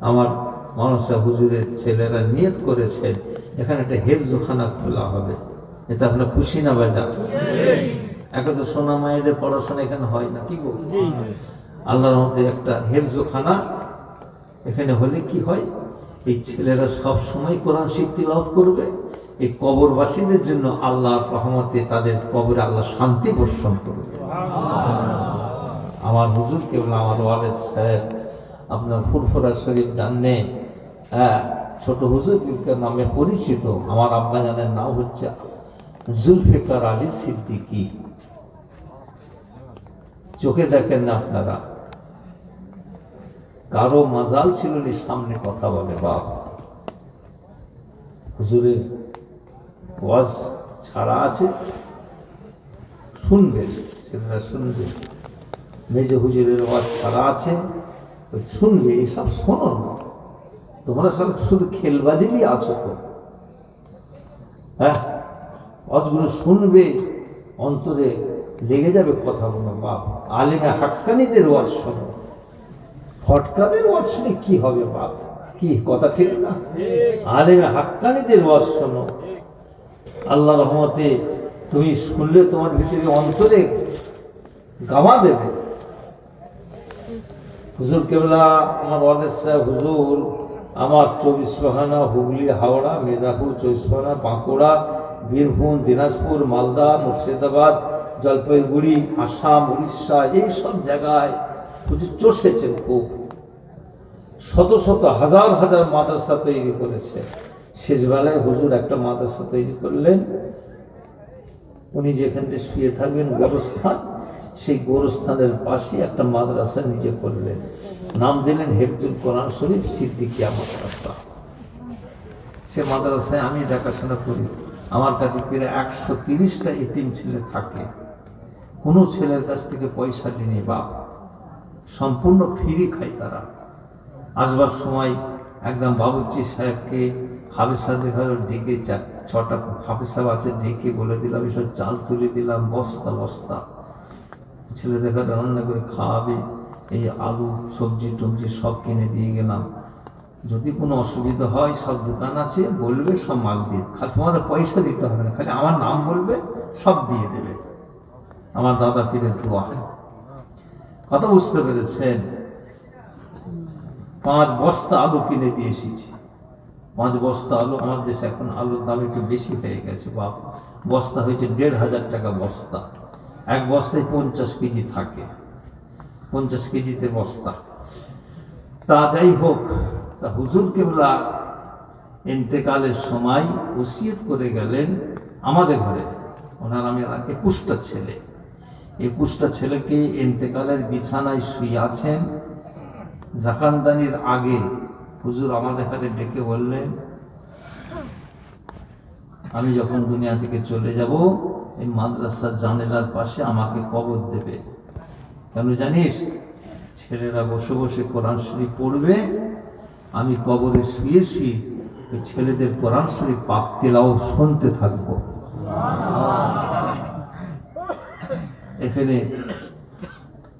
আমার মানসা হুজুরের ছেলেরা নিয়ত করেছেন এখানে একটা হেফজখানা খোলা হবে। এটা আপনার খুশি না বাজা? এখন তো সোনা মায়েদের পড়াশোনা এখানে হয় না, কি গো? আল্লাহর মধ্যে একটা হেফজখানা এখানে হলে কি হয়, এই ছেলেরা সব সময় কোরআন শিখ তিলাওয়াত করবে। এই কবরবাসীদের জন্য আল্লাহর রহমতে তাদের কবরে আল্লাহ শান্তি বর্ষণ করবে। আমার হুজুর কেবল আমার ওয়ালেদ সাহেব আপনার ফুরফুরা শরীফ জাননে, হ্যাঁ, ছোট হুজুর নামে পরিচিত। আমার আব্বা জানের নাম হচ্ছে জুলফিকার আলী সিদ্দিকী। চোখে দেখেন না আপনারা, কারো মাজাল ছিল নি সামনে কথা বলে। বাপ হুজুরের ওয়াজ ছাড়া আছে, শুনবে, ছেলেরা শুনবে। মেজ হুজুরের ওয়াজ ছাড়া আছে, শুনবে। এইসব শোনো না, তোমরা সব শুধু খেলবাজিরই আছো তো। হ্যাঁ, ওয়াজগুলো শুনবে, অন্তরে লেগে যাবে কথাগুলো। বাপ আলেমে হাক্কানিদের ওয়াজ শোনো, ফটকাদের ওয়াজ শুনে কি হবে? বাপ কি কথা ঠিক না? আলেমে হাক্কানিদের ওয়াজ শোনো। আল্লাহ রহমতে তুমি শুনলে তোমার ভিতরে অন্তরে গাওয়া দেবে। হুজুর কেবলা আমার ওয়ালেদ সাহেব হুজুর আমার 24 পরগনা, হুগলি, হাওড়া, মেদিনীপুর, 24 পরগনা, বাঁকুড়া, বীরভূম, দিনাজপুর, মালদা, মুর্শিদাবাদ, জলপাইগুড়ি, আসাম, উড়িষ্যা, এইসব জায়গায় হুজুর চষেছেন খুব। শত শত হাজার হাজার মাদ্রাসা তৈরি করেছে। শেষবেলায় হুজুর একটা মাদ্রাসা তৈরি করলেন। উনি যেখানে শুয়ে থাকবেন গোরস্থান, সেই গোরস্থানের পাশে একটা মাদ্রাসা নিজে করলেন। নাম দিলেন হেফজুল কোরআন শরীফ সিদ্দিকিয়া মাদ্রাসা। সে মাদ্রাসায় আমি দেখাশোনা করি। আমার কাছে প্রায় 130টা এতিম ছেলে থাকে। কোনো ছেলের কাছ থেকে পয়সা নিয়ে বাপ, সম্পূর্ণ ফ্রি খায় তারা। আসবার সময় একদম বাবুর্চি সাহেবকে হাফেজ সাহেবের ঘরে ডেকে 6টা হাফেজ সাহেব আছে, ডেকে বলে দিলাম এসব চাল তুলে দিলাম বস্তা বস্তা, ছেলেদের ঘরে রান্না করে খাওয়াবে। এই আলু সবজি টবজি সব কিনে দিয়ে গেলাম। যদি কোনো অসুবিধা হয় সব দোকান আছে, বলবে সব মাল দিয়ে, তোমাদের পয়সা দিতে হবে না, খালি আমার নাম বলবে, সব দিয়ে দেবে। আমার দাদা পীরের দোয়া। কথা বুঝতে পেরেছেন? 5 বস্তা আলু কিনে দিয়ে এসেছি। 5 বস্তা আলু, আমার দেশে এখন আলুর দাম একটু বেশি হয়ে গেছে বাপ। বস্তা হয়েছে 1,500 টাকা বস্তা। এক বস্তায় 50 কেজি থাকে, 50 কেজিতে বস্তা। তা যাই হোক, তা হুজুর কেবলা ইন্তেকালের সময় ওসিয়ত করে গেলেন আমাদের ঘরে। ওনার আমি 21টা ছেলে, 21টা ছেলেকে ইন্তেকালের বিছানায় শুয়ে আছেন। জাকানদানির আগে হুজুর আমাদের এখানে ডেকে বললেন, আমি যখন দুনিয়া থেকে চলে যাব এই মাদ্রাসার জানালার পাশে আমাকে কবর দেবে। কেন জানিস? ছেলেরা বসে বসে কোরআন শরীফ পড়বে, আমি কবরে শুয়ে শুয়ে ওই ছেলেদের কোরআন শরীফ পাক তেলাওয়াত শুনতে থাকবো। এখানে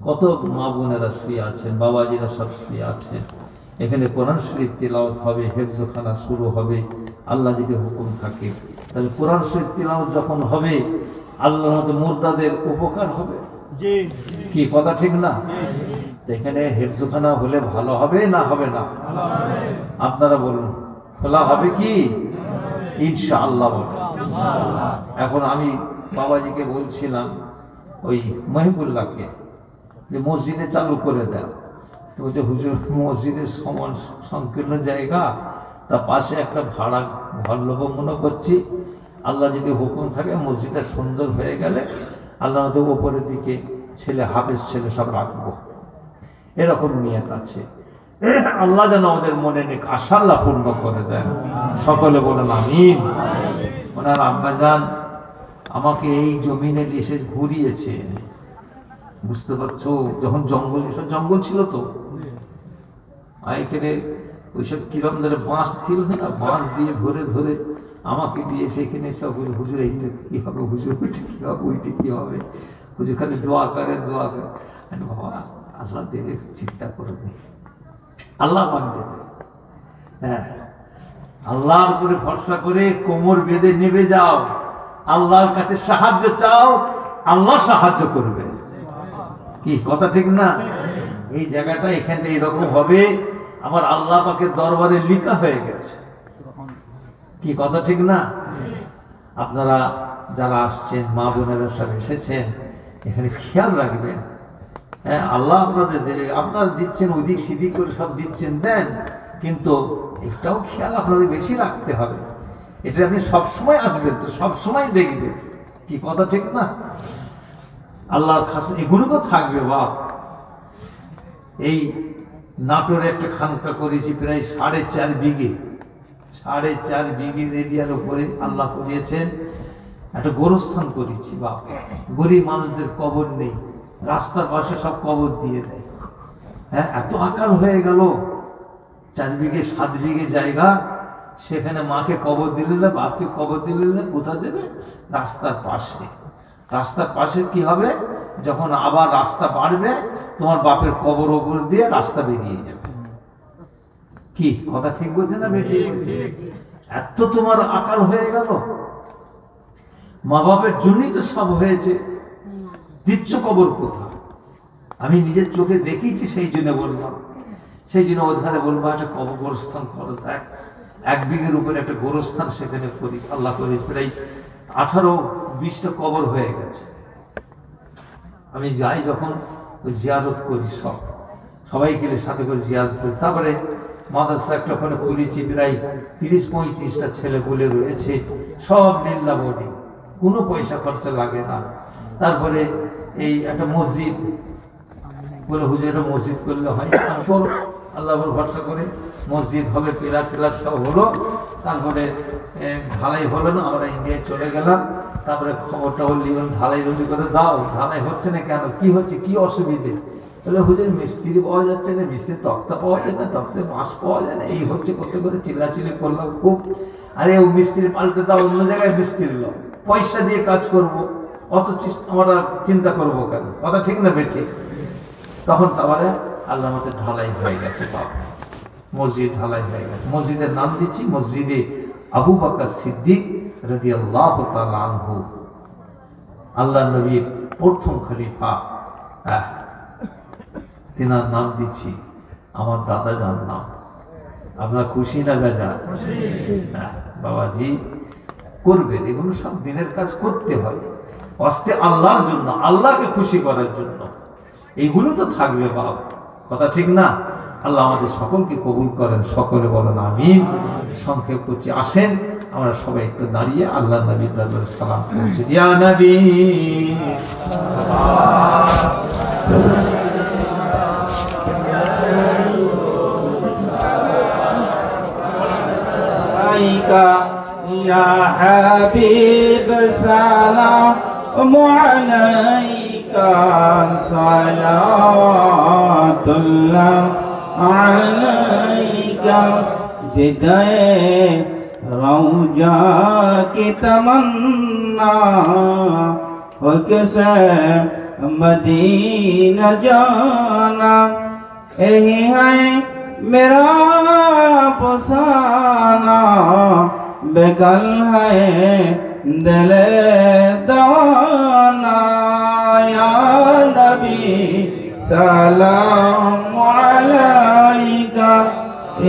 কত মা বোনেরা শুয়ে আছেন, বাবাজিরা সব শুয়ে আছেন। এখানে কোরআন শরীফ তেলাওয়াত হবে, হেফজখানা শুরু হবে, আল্লাহ যদি হুকুম থাকে। তাহলে কোরআন শরীফ তেলাওয়াত যখন হবে, আল্লাহর মধ্যে মুর্দাদের উপকার হবে। কি কথা ঠিক না? এখানে হেফজখানা হলে ভালো হবে না হবে না? আপনারা বলুন, খোলা হবে কি? ইনশাআল্লাহ বলুন। এখন আমি বাবাজিকে বলছিলাম, ওই মহিবুল্লাহকে, যে মসজিদে চালু করে দেন। বলছে হুজুর মসজিদের সমান সংকীর্ণ জায়গা, তার পাশে একটা ভাড়া ঘর লোক মনে করছি। আল্লাহ যদি হুকুম থাকে মসজিদটা সুন্দর হয়ে গেলে আল্লাহ আমাদের ওপরের দিকে ছেলে হাফেজ ছেলে সব রাখবো, এরকম নিয়ত আছে। আল্লাহ যেন আমাদের মনে নেক আশা আল্লাহ পূর্ণ করে দেন। সকলে বলেন আমিন। ওনার আব্বাজান আমাকে এই জমিনে এসে ঘুরিয়েছে, বুঝতে পারছো? যখন জঙ্গল, এসব জঙ্গল ছিল তো, এখানে ওইসব কিরম ধরে বাঁশ ছিল না, বাঁশ দিয়ে ধরে ধরে আমাকে দিয়ে সেখানে সব হুজুর এইটা কি হবে, হুজুর ওইটা কি হবে, ওইটা কি হবে, হুজুর খালি দোয়া করে দোয়া করে। বাবা আল্লাহ দেবে, চিন্তা করবে, আল্লাহ মান দেবে। হ্যাঁ, আল্লাহর উপরে ভরসা করে কোমর বেঁধে নেমে যাও, আল্লাহর কাছে সাহায্য চাও, আল্লাহ সাহায্য করবে। কি কথা ঠিক না? এই জায়গাটা এখানে এরকম হবে, আমার আল্লাহ পাকের দরবারে লিখা হয়ে গেছে। কি কথা ঠিক না? আপনারা যারা আসছেন, মা বোনেরা সব এসেছেন, এখানে খেয়াল রাখবেন। হ্যাঁ, আল্লাহ আপনাদের দেবে, আপনারা দিচ্ছেন ওদিক সিদিক করে সব দিচ্ছেন, দেন, কিন্তু এটাও খেয়াল আপনাদের বেশি রাখতে হবে। এটা আপনি সবসময় আসবেন তো, সবসময় দেখবেন। কি কথা ঠিক না? আল্লাহর কাছে এগুলো তো থাকবে। বাপ, এই নাটোরে একটা খানকা করেছি, প্রায় 4.5 বিঘে, 4.5 বিঘে এরিয়ার উপরে আল্লাহ করিয়েছেন। একটা গোরস্থান করেছি। বাপ, গরিব মানুষদের কবর নেই, রাস্তার পাশে সব কবর দিয়ে দেয়। হ্যাঁ, এত আকার হয়ে গেল, 4 বিঘে 7 বিঘে জায়গা, সেখানে মাকে কবর দিলে না, বাপকে কবর দিলে না, কোথায় দেবে? রাস্তার পাশে। রাস্তার পাশে কি হবে? যখন আবার রাস্তা বাড়বে, তোমার বাপের কবর ওপর দিয়ে রাস্তা বেরিয়ে যাবে। কি কথা ঠিক বলছে না বেরিয়ে বলছে? এত তোমার আকাল হয়ে গেল, মা বাপের জন্যই তো সব হয়েছে, দিচ্ছ কবর কোথায়? আমি নিজের চোখে দেখিয়েছি, সেই জন্য বললাম। সেই জন্য ওধারে বলবো একটা গোরস্থান করো। 1 বিঘের উপরে একটা গোরস্থান সেখানে করি, আল্লাহ করি। প্রায় 18-20টা কবর হয়ে গেছে। আমি যাই যখন, ওই জিয়ারত করি, সবাই গেলে সাথে করে জিয়ারত করি। তারপরে মাদ্রাসা একটা ওখানে খুলেছি, প্রায় 30-35টা ছেলে বলে রয়েছে, সব লিল্লাহ বোর্ডিং, কোনো পয়সা খরচা লাগে না। তারপরে এই একটা মসজিদ বলে, হুজুরের মসজিদ করলে হয়, তারপর আল্লাহর ভরসা করে মসজিদ হবে, পিলার টিলার সব হলো। তারপরে ঢালাই হলো না, আমরা ইন্ডিয়ায় চলে গেলাম। তারপরে খবরটা হল, ঢালাই রুটি করে দাও, ঢালাই হচ্ছে না কেন, কি হচ্ছে, কি অসুবিধে? তাহলে হুজুর মিস্ত্রি পাওয়া যাচ্ছে না, মিস্ত্রি তক্তা পাওয়া যায় না, তক্তে মাছ পাওয়া যায় না, এই হচ্ছে করতে করতে চিল্লাচিল্লি করলাম খুব। আরে ও মিস্ত্রি পাল্টে দাও, অন্য জায়গায় মিস্ত্রি লো, পয়সা দিয়ে কাজ করব, অত আমরা চিন্তা করবো কেন? কথা ঠিক না বেঠিক? তখন তারপরে আল্লাহ আমাদের ঢালাই হয়ে গেছে, মসজিদ ঢালাই হয়ে গেছে। মসজিদের নাম দিচ্ছি মসজিদে আবু বকর সিদ্দিক রাদিয়াল্লাহু তাআলা আনহু, আল্লাহ নবীর প্রথম খলিফা। তিনার নাম দিচ্ছি, আমার দাদা যান নাম। আপনার খুশি না বেজা? বাবাজি করবেন, এগুলো সব দিনের কাজ করতে হয়, অস্তে আল্লাহর জন্য, আল্লাহকে খুশি করার জন্য। এইগুলো তো থাকবে বাপ, কথা ঠিক না? আল্লাহ আমাদের সকলকে কবুল করেন, সকলে বলেন আমিন। সংক্ষেপ করছি, আসেন আমরা সবাই একটু দাঁড়িয়ে আল্লাহ নবীর দরবারে সালাম করছি। ইয়া নবী يا حبيب سلام عليك صلاة الله عليك بداية روجا کی تمنا وکسے مدینہ جانا یہی ہے میرا پسانا بگل ہے دل دوانا یا نبی سلام علیکہ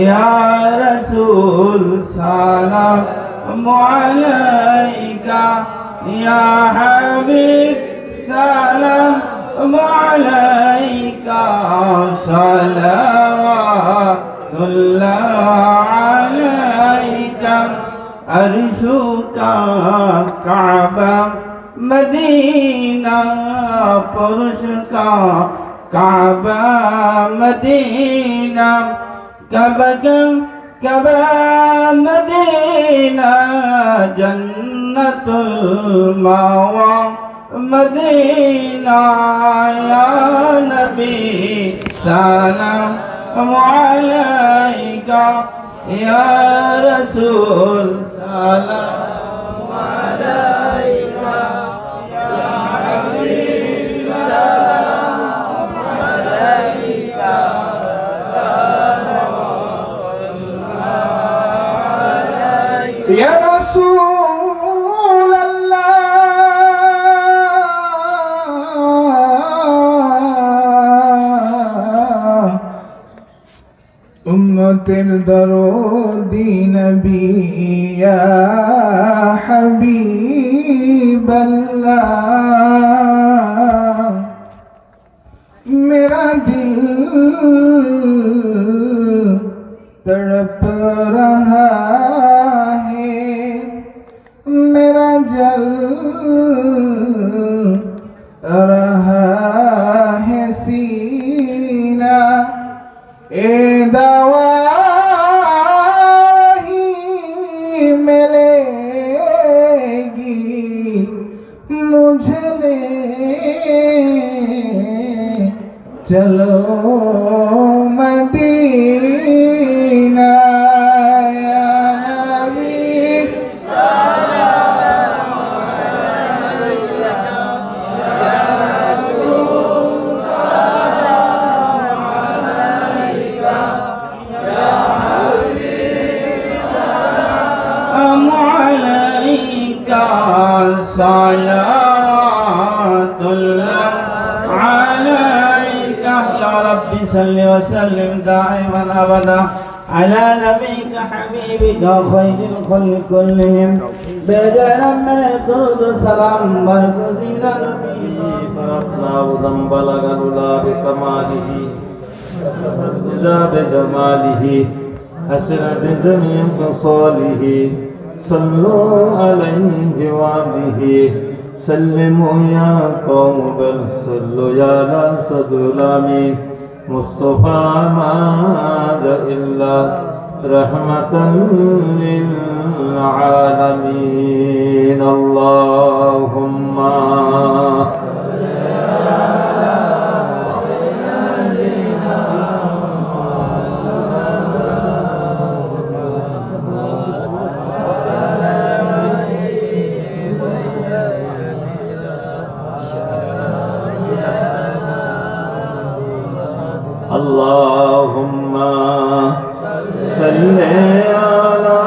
یا رسول سلام علیکہ یا حبیب سلام علیکہ صلوات اللہ علیکہ عرش کا کعبہ مدینہ پرش کا کعبہ مدینہ کعبہ مدینہ جنت الماوى مدینہ یا نبی سلام علیکہ یا رسول سلام علیکہ یا حبیب سلام علیکہ صلوات اللہ উম্মতের দরদি নবী ইয়া হাবিবাল্লাহ मेरा दिल तड़प रहा है मेरा जल रहा है सीना ए दवा ही मिलेगी मुझे ले चलो मदीना या नबी सलाम अलैका या रसूल सलाम अलैका या हबीब सलाम अलैका सलातुल्लाह يا رب صل وسلم دائما ابدا على نبيك حبيبك خير الخلق كلهم بجل من الدرود السلام مركزين فربنا وذن بلغ الأولى بكماله إذا بجماله حسنت جميع خصاله صلوا عليه وآله سلموا يا قوم بل صلوا يا رسول الأمين مصطفى ما جاء إلا رحمة للعالمين اللهم اللهم صل على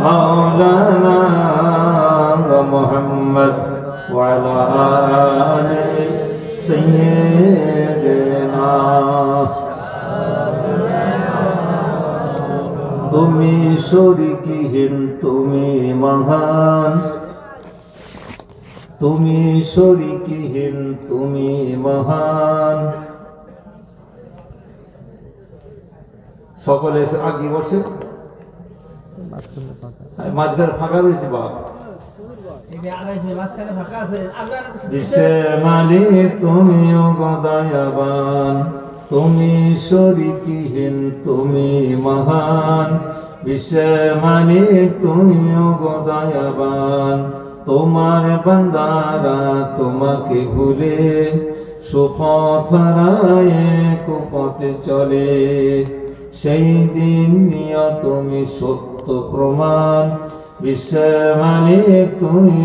مولانا محمد وعلى آل سيدنا তুমি শরীকহীন তুমি মহান তুমি শরীকহীন তুমি মহান সকলে আগে বসে মাঝখানে ফাঁকা রয়েছে বাবা বিশ্বের মালিক তুমি দয়াবান তুমি শরীকহীন তুমি মহান বিশ্বের মালিক তুমি দয়াবান তোমার বান্দারা তোমাকে ভুলে সুপথ হারায় কুপথে চলে সেই দিন নিয়ে তুমি সত্য প্রমাণ বিশ্বের মালিক তুমি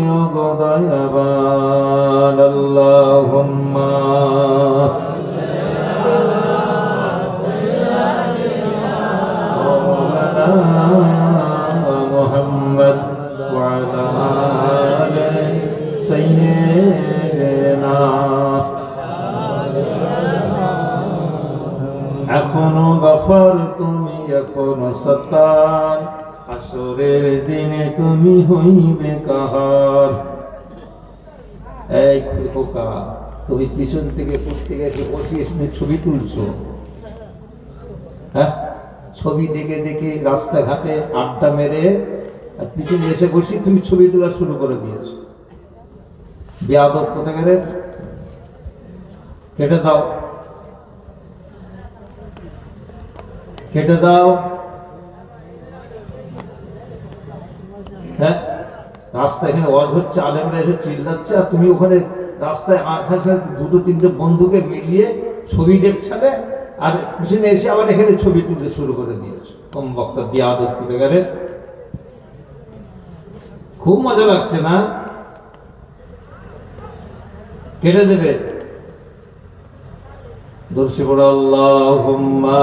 দয়াবান আল্লাহুম্মা মুহাম্মদ ওয়া আলা আলি সাইয়্যিদিনা এখনো গফর তুমি এখনো সত্তার হাসরের দিনে তুমি হইবে কাহার এই খোকা তুমি পিছন থেকে করতে গেছে বসিস ছবি তুলছো হ্যাঁ ছবি দেখে দেখে রাস্তাঘাটে আড্ডা মেরে আর পিছনে এসে বসি তুমি ছবি তোলা শুরু করে দিয়েছো বেয়াদব কোথাকারে কেটে দাও কেটে দাও হ্যাঁ রাস্তা এখানে ওয়াজ হচ্ছে আলেমরা এসে চিল্লাচ্ছে আর তুমি ওখানে রাস্তায় আকাশে দুটো তিনটে বন্ধুকে মিলিয়ে ছবি দেখছালে আর পিছনে এসে আবার এখানে ছবি তুলতে শুরু করে দিয়েছো কম বক্তা বিয়াদব কোথাকারে খুব মজা লাগছে না কেটে দেবে দর্শি বড় আল্লাহুম্মা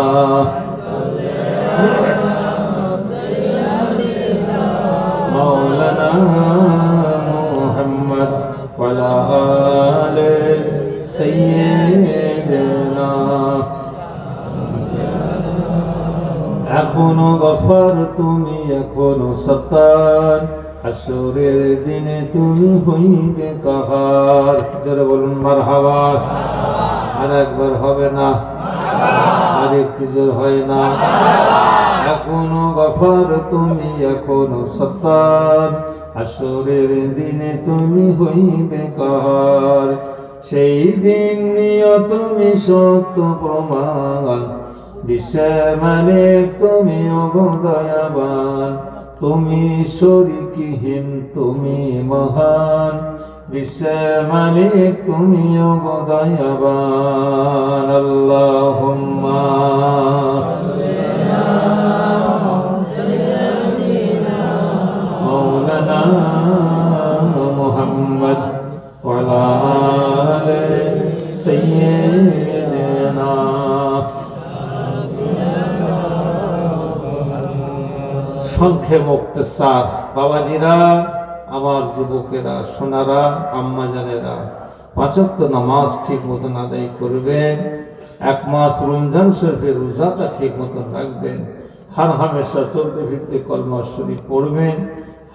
মাওলানা মুহাম্মদ ওয়া আলা আলি সাইয়্যিদিনা এখনো গফার তুমি এখনো সত্তার, হাসরের দিনে তুমি হইবে কাহার। জোরে বলুন মারহাবা। আর একবার হবে না, আর একটু জোর হয় না। এখনো গফার তুমি এখনো সত্তার, হাসরের দিনে তুমি হইবে কাহার। সেই দিন নিয়ে তুমি সত্য প্রমাণ, বিশ্বের মালিক তুমি অগদয়াবান। তুমি শরীকহীন তুমি মহান, বিশ্বের মালিক তুমি অগদয়াবান। আল্লাহুম্মা মাওলানা মুহাম্মদ ওয়া আলা আলি সাইয়্যিদিনা। সংক্ষেপ মুক্তসার। বাবাজিরা, আমার যুবকেরা, সোনারা, আম্মা জানেরা, 5 ওয়াক্ত নামাজ ঠিক মতন আদায় করবেন। 1 মাস রমজান শরীফের রোজাটা ঠিক মতন রাখবেন। হার হামেশা চলতে ফিরতে কলমা শরীফ পড়বেন।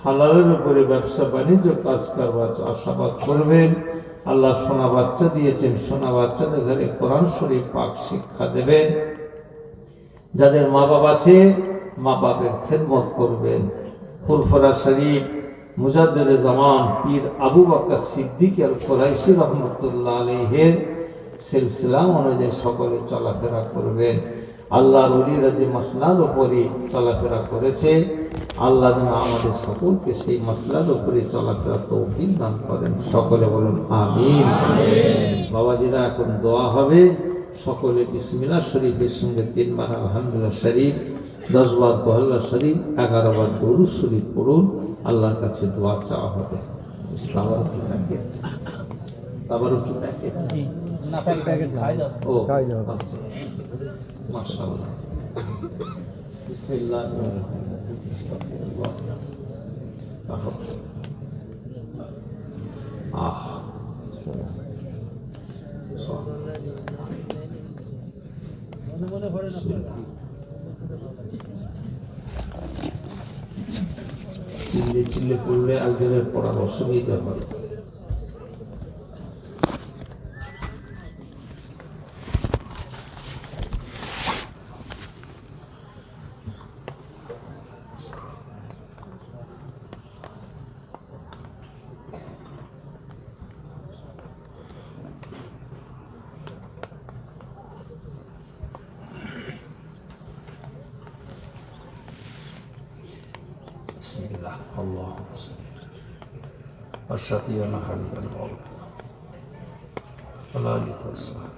হালালের উপরে ব্যবসা বাণিজ্য কাজ কারবার চাষাবাদ করবেন। আল্লাহ সোনা বাচ্চা দিয়েছেন, সোনা বাচ্চাদের ঘরে কোরআন শরীফ পাক শিক্ষা দেবেন। যাদের মা বাবা আছে, মা বাবার খেদমত করবেন। ফুরফুরা শরীফ মুজাদ্দিদে জামান পীর আবু বকর সিদ্দিক আল কুরাইশি রহমতুল্লাহ আলাইহির সিলসিলা অনুযায়ী সকলে চলাফেরা করবেন। আল্লাহর ওলিরা যে মাসলার উপরে চলাফেরা করেছে, আল্লাহ যেন আমাদের সকলকে সেই মাসলার উপরে চলাফেরা তৌফিক দান করেন। সকলে বলুন আমিন। বাবাজিরা, এখন দোয়া হবে। সকলে বিসমিল্লাহ শরীফের সঙ্গে 3 বার আলহামদুলিল্লাহ শরীফ, 10 বার কোহল্লা শরীফ, 11 বার দরুদ শরীফ পড়ুন। আল্লাহর কাছে দোয়া চাওয়া হবে। ও আচ্ছা, মাশাআল্লাহ। বিসমিল্লাহির রহমানির রহিম। চিল্লে পড়লে একজনের পড়ার অসুবিধা হয়। Bismillah, Allahumma salli wa sallim ala habibina wa ala alihi wa sahbihi.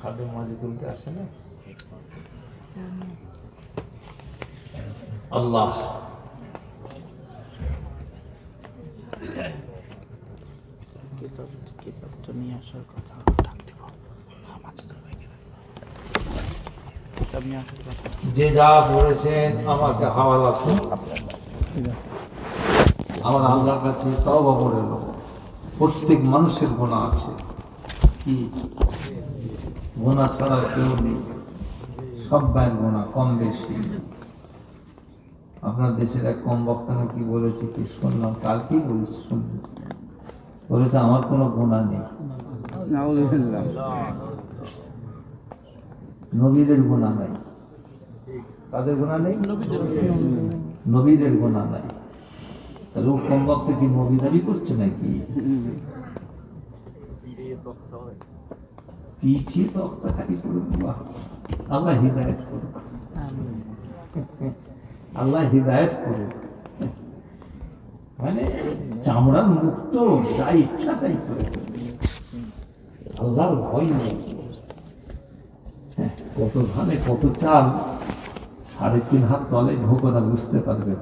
খাদ্য মাঝে তুলতে আসে না। আল্লাহ কিতাবটা নিয়ে আসার কথা ডাকতে কিতাব নিয়ে আসার কথা। যে যা পড়েছেন আমাকে হাওয়ালা করুন। আমার আল্লাহর কাছে তওবা করে নেব। প্রত্যেক মানুষের গুনাহ আছে, কি গুনাহ ছাড়া কেউ নেই। সবাই গুনাহ কম বেশি। আপনার দেশের এক কম বক্তা কি বলেছে, কি শুনলাম কালকেই বলেছে, বলেছে আমার কোনো গুনাহ নেই। নবীদের গুনাহ নাই। তাদের গুনাহ নেই, নবীদের গুনাহ নাই। তাহলে ও কম বক্তা কি নবী দাবি করছে নাকি? পিছিয়ে তক্তা খালি করে দেওয়া। আল্লাহ হিদায়াত করুক, আল্লাহ হিদায়াত করুক। মানে চামড়ার মুক্ত যা ইচ্ছা তাই করে, আল্লাহর ভয় নেই। কত ধানে কত চাল 3.5 হাত তলে ঢোকো না, বুঝতে পারবে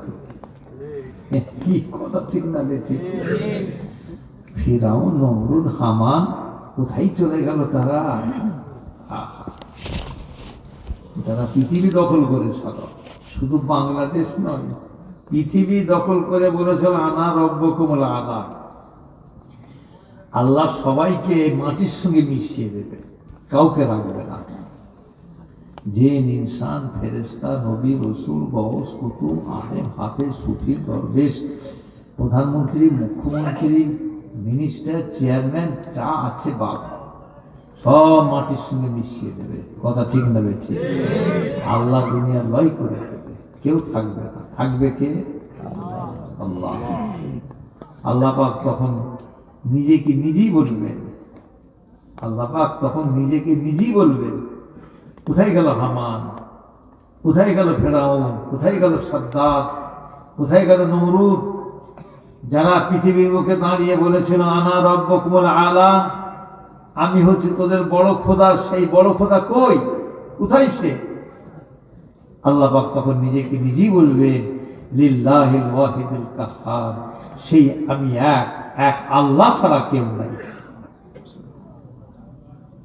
কি কথা, ঠিক না দেখি। ফিরাউন, নমরুদ, হামান কোথায় চলে গেল তারা? যারা পৃথিবী দখল করেছিল, শুধু বাংলাদেশ নয়, পৃথিবী দখল করে বলেছিল আনা রব্বকুমুল আলা, আল্লাহ সবাইকে মাটির সঙ্গে মিশিয়ে দেবে, কাউকে রাখবে না। জিন, ইনসান, ফেরেশতা, নবী, রসুল, গওস, কুতুব, আলেম, হাফেজ, সুফি, দরবেশ, প্রধানমন্ত্রী, মুখ্যমন্ত্রী, মিনিস্টার, চেয়ারম্যান, যা আছে বাপ সব মাটির সঙ্গে মিশিয়ে দেবে। কথা ঠিক না ঠিক? আল্লাহ দুনিয়া লয় করে দেবে, কেউ থাকবে না। থাকবে কে? আল্লাহ। আল্লাহ পাক তখন নিজেকে নিজেই বলবেন, আল্লাহ পাক তখন নিজেকে নিজেই বলবেন, কোথায় গেল হামান, কোথায় গেল ফেরাউন, কোথায় গেল সাদ্দাত, কোথায় গেল নমরুদ, যারা পৃথিবীর মুখে দাঁড়িয়ে বলেছিল আনা রব্বকুমুল আলা, আমি হচ্ছে তোদের বড় খোদা, সেই বড় খোদা কই, কোথায় সে? আল্লাহ পাক তখন নিজেকে নিজেই বলবেন লিল্লাহিল ওয়াহিদুল কাহ্হার, সেই আমি এক আল্লাহ ছাড়া কেউ নাই।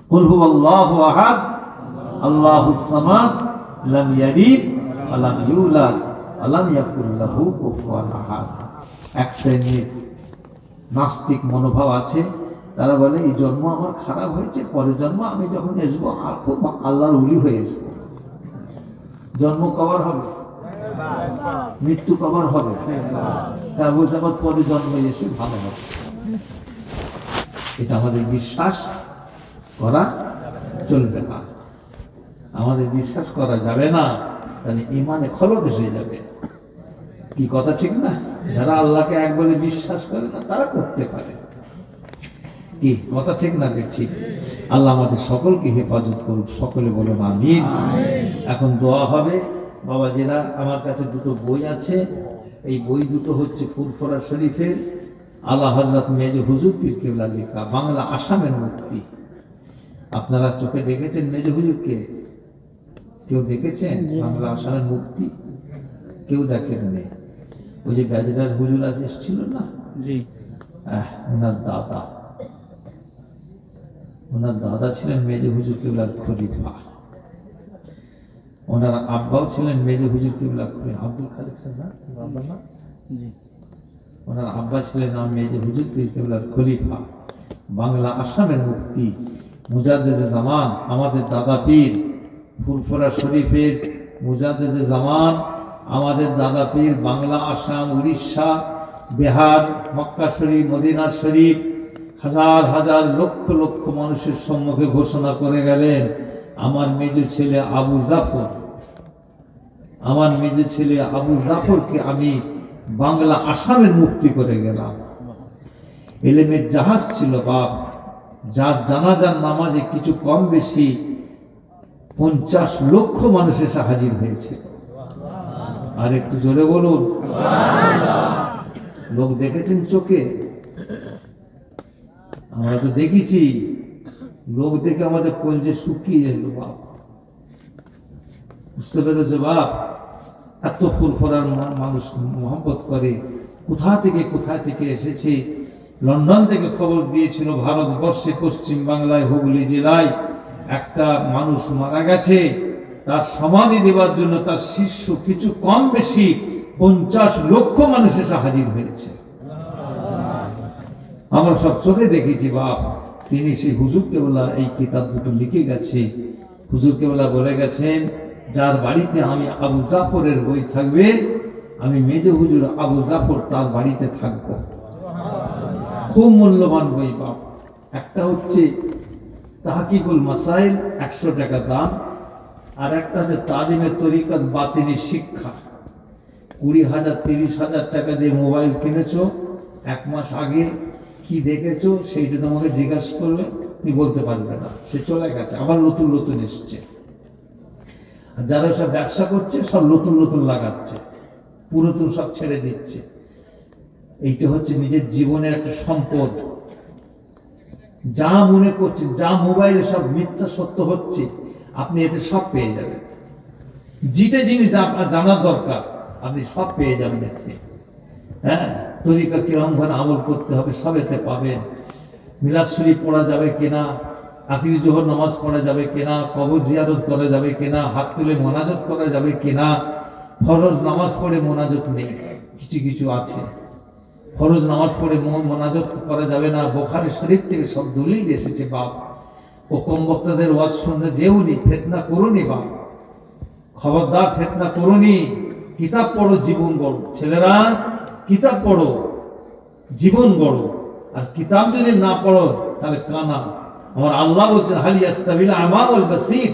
কুল হুয়াল্লাহু আহাদ আল্লাহুস সামাদ লাম ইয়ালিদ ওয়া লাম ইউলাদ ওয়া লাম ইয়াকুল লাহু কুফুয়ান আহাদ। এক শ্রেণীর নাস্তিক মনোভাব আছে, তারা বলে এই জন্ম আমার খারাপ হয়েছে, পরের জন্ম আমি যখন আসবো আর খুব আল্লাহর ওলি হয়ে আসবো। জন্ম কবার হবে? মৃত্যু কবার হবে? তারা বলছে আমার পরে জন্ম এসে ভালো হবে। এটা আমাদের বিশ্বাস করা চলবে না, আমাদের বিশ্বাস করা যাবে না, তাহলে ইমানে খলদ এসে যাবে। কি কথা ঠিক না? যারা আল্লাহকে এক বলে বিশ্বাস করে না তারা করতে পারে, কি কথা ঠিক না ঠিক? আল্লাহ আমাদের সকলকে হেফাজত করুক, সকলে বলুন আমিন। এখন দোয়া হবে। বাবাজিরা, আমার কাছে দুটো বই আছে, এই বই দুটো হচ্ছে ফুরফুরা শরীফের আলা হযরত মেজর হুজুর পীর কেবলা লেখা, বাংলা আসামের মুক্তি। আপনারা চোখে দেখেছেন মেজর হুজুরকে? কেউ দেখেছেন বাংলা আসামের মুক্তি? কেউ দেখেননি? ওই যে ব্যাজরার হুজুর আজ এসেছিল না, জি, ওনার দাদা ছিলেন মেজর হুজুর কেবলার খলিফা, ওনার আব্বাও ছিলেন মেজর হুজুর কেবলার খলিফা, আব্দুল খালিক সাহেব বাবা না, জি, ওনার আব্বা ছিলেন মেজর হুজুর কেবলার খলিফা, বাংলা আসামের মুফতি, মুজাদ্দেদে জামান, আমাদের দাদা পীর, ফুরফুরা শরীফের মুজাদ্দেদে জামান, আমাদের দাদা পীর, বাংলা আসাম, উড়িষ্যা, বিহার, মক্কা শরীফ, মদিনা শরীফ, হাজার হাজার লক্ষ লক্ষ মানুষের সম্মুখে ঘোষণা করে গেলেন, আমার মেজর ছেলে আবু জাফর, আমার মেজর ছেলে আবু জাফরকে আমি বাংলা আসামের মুক্তি করে গেলাম। এলেমের জাহাজ ছিল বাপ, যার জানাজার নামাজে কিছু কম বেশি 50 লক্ষ মানুষ এসে হাজির হয়েছে। আর একটু জোরে বলুন। লোক দেখেছেন চোখে? আমরা তো দেখেছি, লোক দেখে আমাদের কলজে শুকিয়ে যেত বাপ। বুঝতে পেরেছে বাপ? এত ফুরফুরার মানুষ মহব্বত করে, কোথা থেকে এসেছে। লন্ডন থেকে খবর দিয়েছিল ভারতবর্ষে পশ্চিম বাংলায় হুগলি জেলায় একটা মানুষ মারা গেছে, তার সমাধি দেওয়ার জন্য তার শিষ্য কিছু কম বেশি 50 লক্ষ মানুষ এসে হাজির হয়েছে। আমরা সব চোখে দেখেছি বাপ। তিনি সেই হুজুর কেবলা এই কিতাব দুটো লিখে গেছে। হুজুর কেবলা বলে গেছেন, যার বাড়িতে আমি আবু জাফরের বই থাকবে, আমি মেজর হুজুর আবু জাফর তার বাড়িতে থাকবো। খুব মূল্যবান বই বাপ। একটা হচ্ছে তাহকিকুল মাসাইল, 100 টাকা দাম, আর একটা হচ্ছে তালিমে তরিকত বাতিনি শিক্ষা, 20,000 30,000 টাকা দিয়ে মোবাইল কিনেছো, 1 মাস আগে কি দেখেছো সেইটা তোমাকে জিজ্ঞাসা করবে, তুমি বলতে পারবে না, সে চলে গেছে, আবার নতুন নতুন এসছে। আর যারা সব ব্যবসা করছে সব নতুন নতুন লাগাচ্ছে, পুরাতন সব ছেড়ে দিচ্ছে। এইটা হচ্ছে নিজের জীবনের একটা সম্পদ। যা মনে করছেন, যা মোবাইলে সব মিথ্যা সত্য হচ্ছে, আপনি এতে সব পেয়ে যাবেন। যেটা জিনিস আপনার জানার দরকার আপনি সব পেয়ে যাবেন এতে। হ্যাঁ, তরিকা কিরকম ভাবে আমল করতে হবে সব এতে পাবেন। মিলাদ শরীফ পড়া যাবে কিনা, আখিরি জোহর নামাজ পড়া যাবে কিনা, কবর জিয়ারত করা যাবে কিনা, হাত তুলে মোনাজাত করা যাবে কিনা। ফরজ নামাজ পড়ে মোনাজাত নেই, কিছু কিছু আছে। ফরজ নামাজ পড়ে মোনাজাত করা যাবে না, বুখারী শরীফ থেকে সব দলিল এসেছে বাপ। ও কম বক্তাদের ওয়াজ শুনতে যেওনি, ফিতনা করুনি বাপ, খবরদার ফিতনা করুনি। কিতাব পড়ো, জীবন গড়ো। ছেলেরা কিতাব পড়ো, জীবন গড়ো। আর কিতাব যদি না পড়ো তাহলে কানা। আমার আল্লাহ বলছেন হাল ইয়াস্তাবিল আমা ওয়াল বাসীর,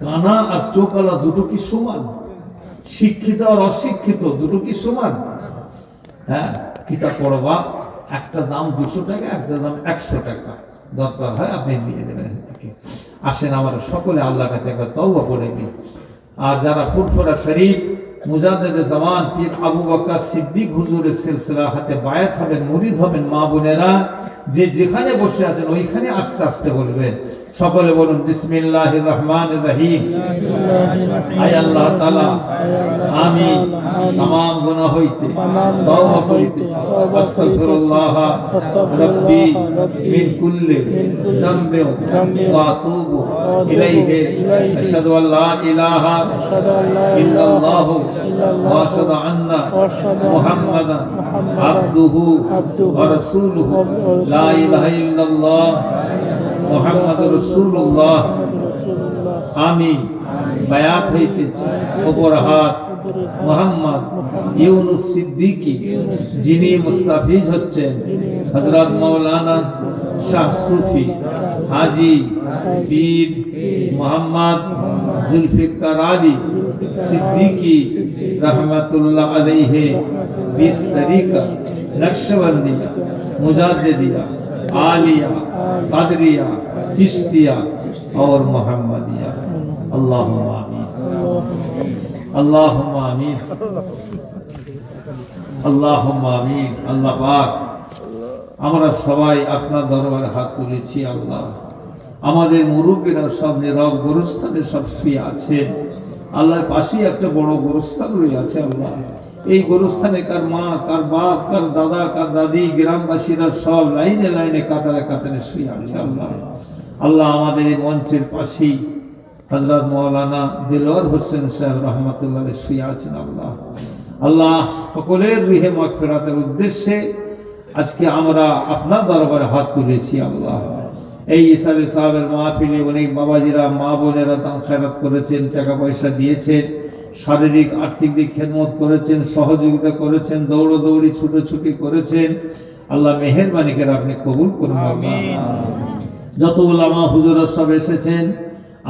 কানা আর চোখওয়ালা দুটো কি সমান? শিক্ষিত আর অশিক্ষিত দুটো কি সমান? হ্যাঁ, কিতাব পড়ো বাপ। একটা দাম 200 টাকা, একটা দাম 100 টাকা। দরকার হয় আপনি দিয়ে দেবেন। আসেন আমরা সকলে আল্লাহর কাছে একবার তওবা করে দিই। আর যারা ফুরফুরা শরীফ মুজাদ্দেদে জামান পীর আবু বকর সিদ্দিক হুজুরের সিলসিলা হাতে বায়াত হবেন, মুরিদ হবেন, মা বোনেরা যে যেখানে বসে আছেন ওইখানে আস্তে আস্তে বলবেন। সকলে বলুন বিসমিল্লাহির রহমানির রহিম। আয় আল্লাহ তাআলা, আমি तमाम গুনাহ হইতে তওবা করিতেছি। আস্তাগফিরুল্লাহ রাব্বি মিন কুল্লি যামবি ওয়া আতুবু ইলাইহি। আশহাদু আল্লা ইলাহা ইল্লাল্লাহু ওয়া আশহাদু আন্না মুহাম্মাদান আবদুহু ওয়া রাসূলুহু। লা ইলাহা ইল্লাল্লাহ মুহাম্মাদুর রাসূলুল্লাহ। আমি বায়াত হইতেছি ওপর হাত মোহাম্মদ ইউনুস সিদ্দিকী, যিনি মুস্তাফিজ হচ্ছেন হযরত মাওলানা শাহ সুফি হাজী পীর মোহাম্মদ জুলফিকার আলী সিদ্দিকী रहमतुल्लाह अलैहि 20 तरीका नक्शबंदिया, मुजाद्दिदिया, आलिया, कादरिया, चिश्तिया और मोहम्मदिया। अल्लाहुम्मा आमीन, अल्लाहुम्मा आमीन, अल्लाहुम्मा आमीन। अल्लाह पाक, আমরা সবাই আপনার দরবারে হাত তুলেছি আল্লাহ। আমাদের মুরব্বীরা সব নীরব গোরস্থানে সব শুয়ে আছেন আল্লাহর পাশেই একটা বড় গোরস্থান রয়ে আছে আল্লাহ। এই গোরস্থানে কার মা, কার বাপ, কার দাদা, কার দাদি, গ্রামবাসীরা সব লাইনে লাইনে কাতারে কাতারে শুয়ে আছে আল্লাহ। আল্লাহ আমাদের এই মঞ্চের পাশেই হযরত মাওলানা দিলওয়ার হোসেন সাহেব রহমাতুল্লাহ শুয়ে আছেন আল্লাহ। আল্লাহ সকলের রুহে মাগফিরাতের উদ্দেশ্যে আজকে আমরা আপনার দরবারে হাত তুলেছি আল্লাহ। এই ইসাবে সাহেবের মাহফিলে অনেক বাবাজিরা, মা বোনেরা দান খেরাত করেছেন, টাকা পয়সা দিয়েছেন, শারীরিক আর্থিক দিক খেদমত করেছেন, সহযোগিতা করেছেন, দৌড়দৌড়ি ছুটোছুটি করেছেন। আল্লাহ মেহেরবানি করে আপনি কবুল করুন আল্লাহ। যত উলামা হুজুরা সব এসেছেন,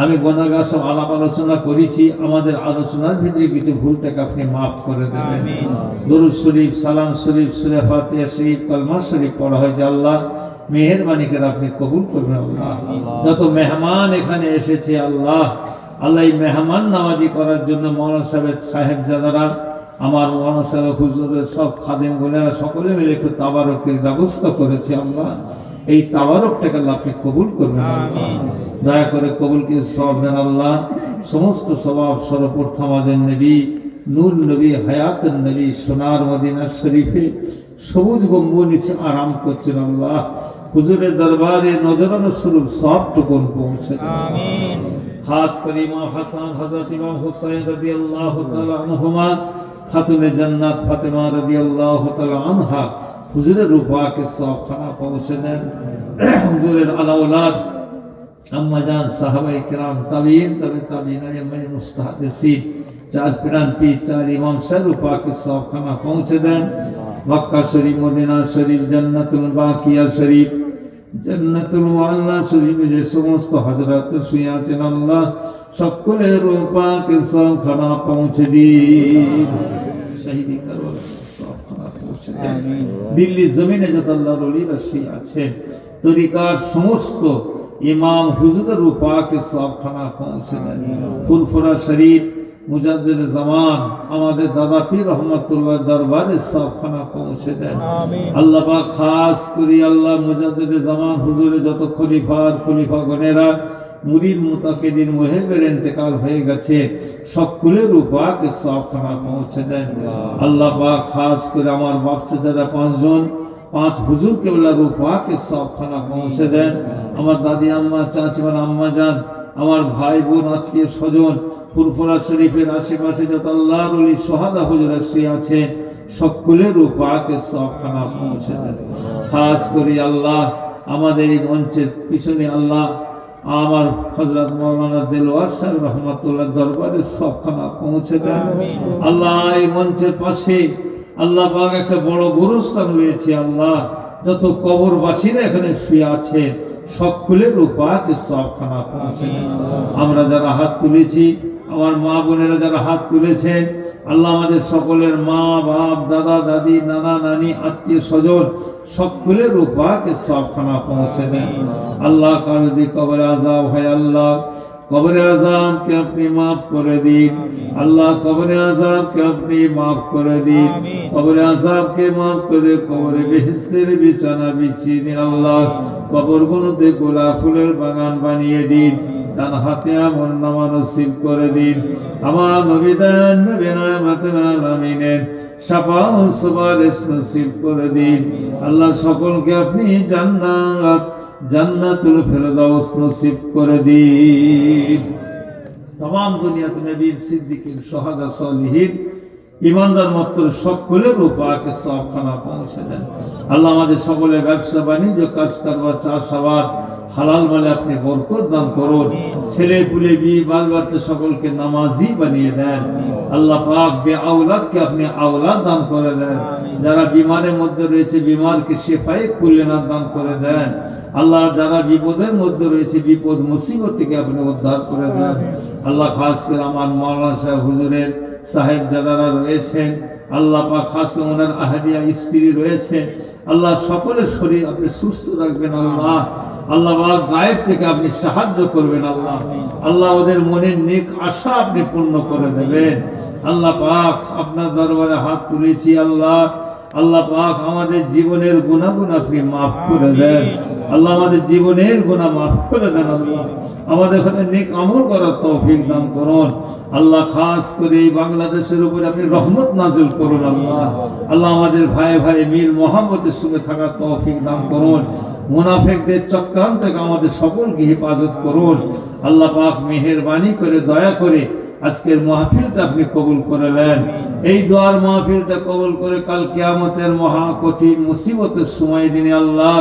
আমি গুনাহগার সব আলাপ আলোচনা করেছি, আমাদের আলোচনার ভিতরে কিছু ভুল থেকে আপনি মাফ করে দেবেন। দরুদ শরীফ, সালাম শরীফ, সূরা ফাতিহা শরীফ, কালমা শরীফ পড়া হয়েছে আল্লাহ, মেহেরবানি করে আপনি কবুল করবেন আল্লাহ। যত মেহমান এখানে এসেছে আল্লাহ, আল্লাহ এই মেহমান নামাজি করার জন্য মাওলানা সাহেবজাদারা, আমার মাওলানা সাহেব হুজুরের সব খাদেম গুনেরা সকলে মিলে একটু তাবারকের ব্যবস্থা করেছে আল্লাহ। এই তাবারকটাকে আল্লাহ আপনি কবুল করবেন আল্লাহ। দয়া করে কবুলকে সব দেন আল্লাহ। সমস্ত সওয়াব সর্বপ্রথম আমাদের নবী নূর নবী হায়াতুন নবী সোনার মদিনা শরীফে সবুজ গম্বুজ নিচে আরাম করছেন আল্লাহ। হুজুরের দরবারে নজরানো স্বরূপ সবটুকুন পৌঁছে আমিন। খাস করে ইমাম হাসান, হযরত ইমাম হুসাইন রাদিয়াল্লাহু তাআলা আনহুমা, খাতুনে জান্নাত ফাতেমা রাদিয়াল্লাহু তাআলা আনহা, হুজুরের রূপাকে সবখানা পৌঁছে দেন। হুজুরের আলাউলাদ আম্মা জান, সাহাবায়ে কেরাম, তাবিঈন, তাবিঈন, আইম্মায়ে মুস্তাহদিসিন, চার পিরান পীর, চার ইমাম সাহেব রূপাকে সবখানা পৌঁছে দেন। মক্কা শরীফ, মদিনা শরীফ, জান্নাতুল বাকিয়া শরীফ, জান্নাতুল ওয়ালা শরীফ যে সমস্ত হযরত শুয়ে আছেন আল্লাহ, সকলের রূপাকে সবখানা পৌঁছে দিন। শহীদি কারবালা সবখানা পৌঁছে দেন। দিল্লি জমিনে যত আল্লাহর ওলিরা শুয়ে আছেন, তরিকার সমস্ত ইমাম হুজুরের রূপাকে সবখানা পৌঁছে দেন। ফুরফুরা শরীফ মুজাদ্দিদ জামান আমাদের দাদা পীর রহমাতুল্লাহ দরবারে সবখানা পৌঁছে দেন আল্লাহ পাক। খাস করে আল্লাহ মুজাদ্দিদ জামান হুজুরের যত খলিফাগণেরা, মুরিদ মুতাকিদিন মুহিবের ইন্তেকাল হয়ে গেছে, সকলের রূপাকে সবখানা পৌঁছে দেন আল্লাহ পাক। খাস করে আমার বাপ চাচারা 5 জন, পাঁচ হুজুর কেবলা রূপাকে সবখানা পৌঁছে দেন। আমার দাদি আম্মা, চাচিমার আম্মা যান, আমার ভাই বোন, আত্মীয় স্বজন, ফুরফুরা শরীফের আশেপাশে যত আল্লাহর ওলি সোহাদা হুজুরা শুয়ে আছেন, সকলের রূপাকে সবখানা পৌঁছে দেন। খাস করে আল্লাহ আমাদের এই মঞ্চের পিছনে আল্লাহ আমার হযরত মাওলানা দেলওয়ার সাহেব রহমাতুল্লাহ দরবারে সবখানা পৌঁছে দেন। আল্লাহ এই মঞ্চের পাশে আল্লাহ পাক একটা বড় গুরুস্থান রয়েছে। আল্লাহ যত কবরবাসীরা এখানে শুয়ে আছে সকলের রূপাকে সবখানা পৌঁছে দেন। আমরা যারা হাত তুলেছি, আমার মা বোনেরা যারা হাত তুলেছেন, আল্লাহ আমাদের সকলের মা বাপ, দাদা দাদি, নানা নানি, আত্মীয় স্বজন সকলের রূপাকে সবখানা পৌঁছে দেন। আল্লাহ কার যদি কবরে আযাব হয়, আল্লাহ কবরে আযাবকে আপনি মাফ করে দিন। আল্লাহ কবরে আযাবকে আপনি মাফ করে দিন। কবরে আযাবকে মাফ করে কবরে বেহেশতের বিছানা বিছিয়ে দিন। আল্লাহ কবরগুলোতে গোলাপ ফুলের বাগান বানিয়ে দিন। ডান হাতে আমল নামা নসিব করে দিন। আমার নবী দেন নবী রাহমাতুল আলামিনের শাফাআত সুবহানাস নসিব করে দিন। আল্লাহ সকলকে আপনি জান্নাতুল ফেরদাউস নসিব করে দিন। तमाम দুনিয়াতে নবী, সিদ্দিকিন, শুহাদা, সালিহিন, ইমানদার মাত্র সকলের রূপাকে সবখানা পৌঁছে দেন। আল্লাহ আমাদের সকলের ব্যবসা বাণিজ্য, কাজ কারবার, চাষাবাদ হালাল মালে আপনি বরকত দান করুন। ছেলে পুলে, বিয়ে বাল বাচ্চা সকলকে নামাজি বানিয়ে দেন। আল্লাহ পাক বেআওলাদকে আপনি আওলাদ দান করে দেন। যারা বিমারের মধ্যে রয়েছে বিমারকে শিফায়ে কুল্লিনাত দান করে দেন। আল্লাহ যারা বিপদের মধ্যে রয়েছে বিপদ মুসিবত থেকে আপনি উদ্ধার করে দেন। আল্লাহ খাস করে আমার মাওলানা সাহেব হুজুরের সাহেব যারা রয়েছেন, আল্লাহ পাক খাস করে ওনার আহাদিয়া স্ত্রী রয়েছে, আল্লাহ সকলের শরীর আপনি সুস্থ রাখবেন। আল্লাহ আল্লাহ পাক গায়েব থেকে আপনি সাহায্য করবেন। আল্লাহ আল্লাহ ওদের মনের নেক আশা আপনি পূর্ণ করে দেবেন। আল্লাহ পাক আপনার দরবারে হাত তুলেছি। আল্লাহ আল্লাহ পাক আমাদের জীবনের গুনাহগুলো আপনি মাফ করে দেন। আল্লাহ আমাদের জীবনের গুনাহ মাফ করে দেন। আল্লাহ আমাদের এখানে নেক আমল করার তৌফিক দান করুন। আল্লাহ খাস করে এই বাংলাদেশের উপরে আপনি রহমত নাজিল করুন। আল্লাহ আল্লাহ আমাদের ভাই ভাই মিল মোহাম্মতের সঙ্গে থাকার তৌফিক দান করুন। মুনাফিকদের চক্রান্ত থেকে আমাদের সকলকে হেফাজত করুন। আল্লাহ পাক মেহেরবানি করে দয়া করে আজকের মাহফিলটা আপনি কবুল করে নেন। এই দোয়ার মাহফিলটা কবুল করে কাল কিয়ামতের মহা কঠিন মুসিবতের সময় দিনে আল্লাহ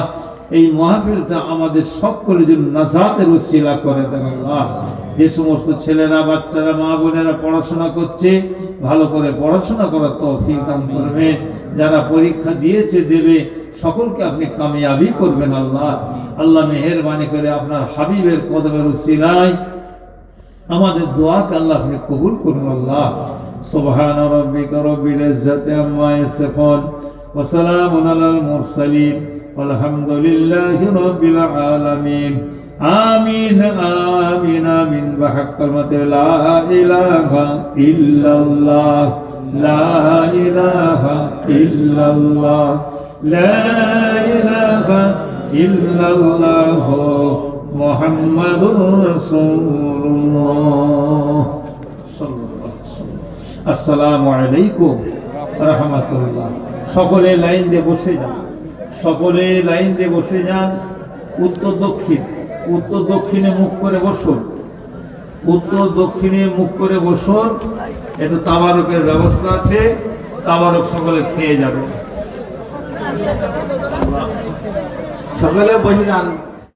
এই মাহফিলটা আমাদের সকলের জন্য নাজাতের উসিলা করে দেন। আল্লাহ যে সমস্ত ছেলেরা, বাচ্চারা, মা বোনেরা পড়াশোনা করছে, ভালো করে পড়াশোনা করার তৌফিক দান করবেন। যারা পরীক্ষা দিয়েছে, দেবে, সকলকে আপনি কামিয়াবি করবেন। আল্লাহ আল্লাহ মেহেরবানি করে আপনার হাবিবের কদমের উসিলায় আমাদের দোয়াকে আল্লাহ আপনি কবুল করুন। আল্লাহ সুবহান রাব্বিকা রাব্বিল ইজ্জাতি আম্মা ইয়াসিফুন ওয়া সালামুন আলাল মুরসালিন আলহামদুলিল্লাহি রাব্বিল আলামিন। আমিন আমিন আমিন। বিহাক কালিমাতি লা ইলাহা ইল্লাল্লাহ, লা ইলাহা ইল্লাল্লাহ, লা ইলাহা ইল্লাল্লাহ মুহাম্মাদুর রাসূলুল্লাহ। আসসালামু আলাইকুম ওয়া রাহমাতুল্লাহ। সকলে লাইন দিয়ে বসে যান, সকলে লাইন দিয়ে বসে যান। উত্তর দক্ষিণ, উত্তর দক্ষিণে মুখ করে বসুন, উত্তর দক্ষিণে মুখ করে বসুন। একটু তাবারকের ব্যবস্থা আছে, তাবারক সকলে খেয়ে যাবে। সকলে বসে যান।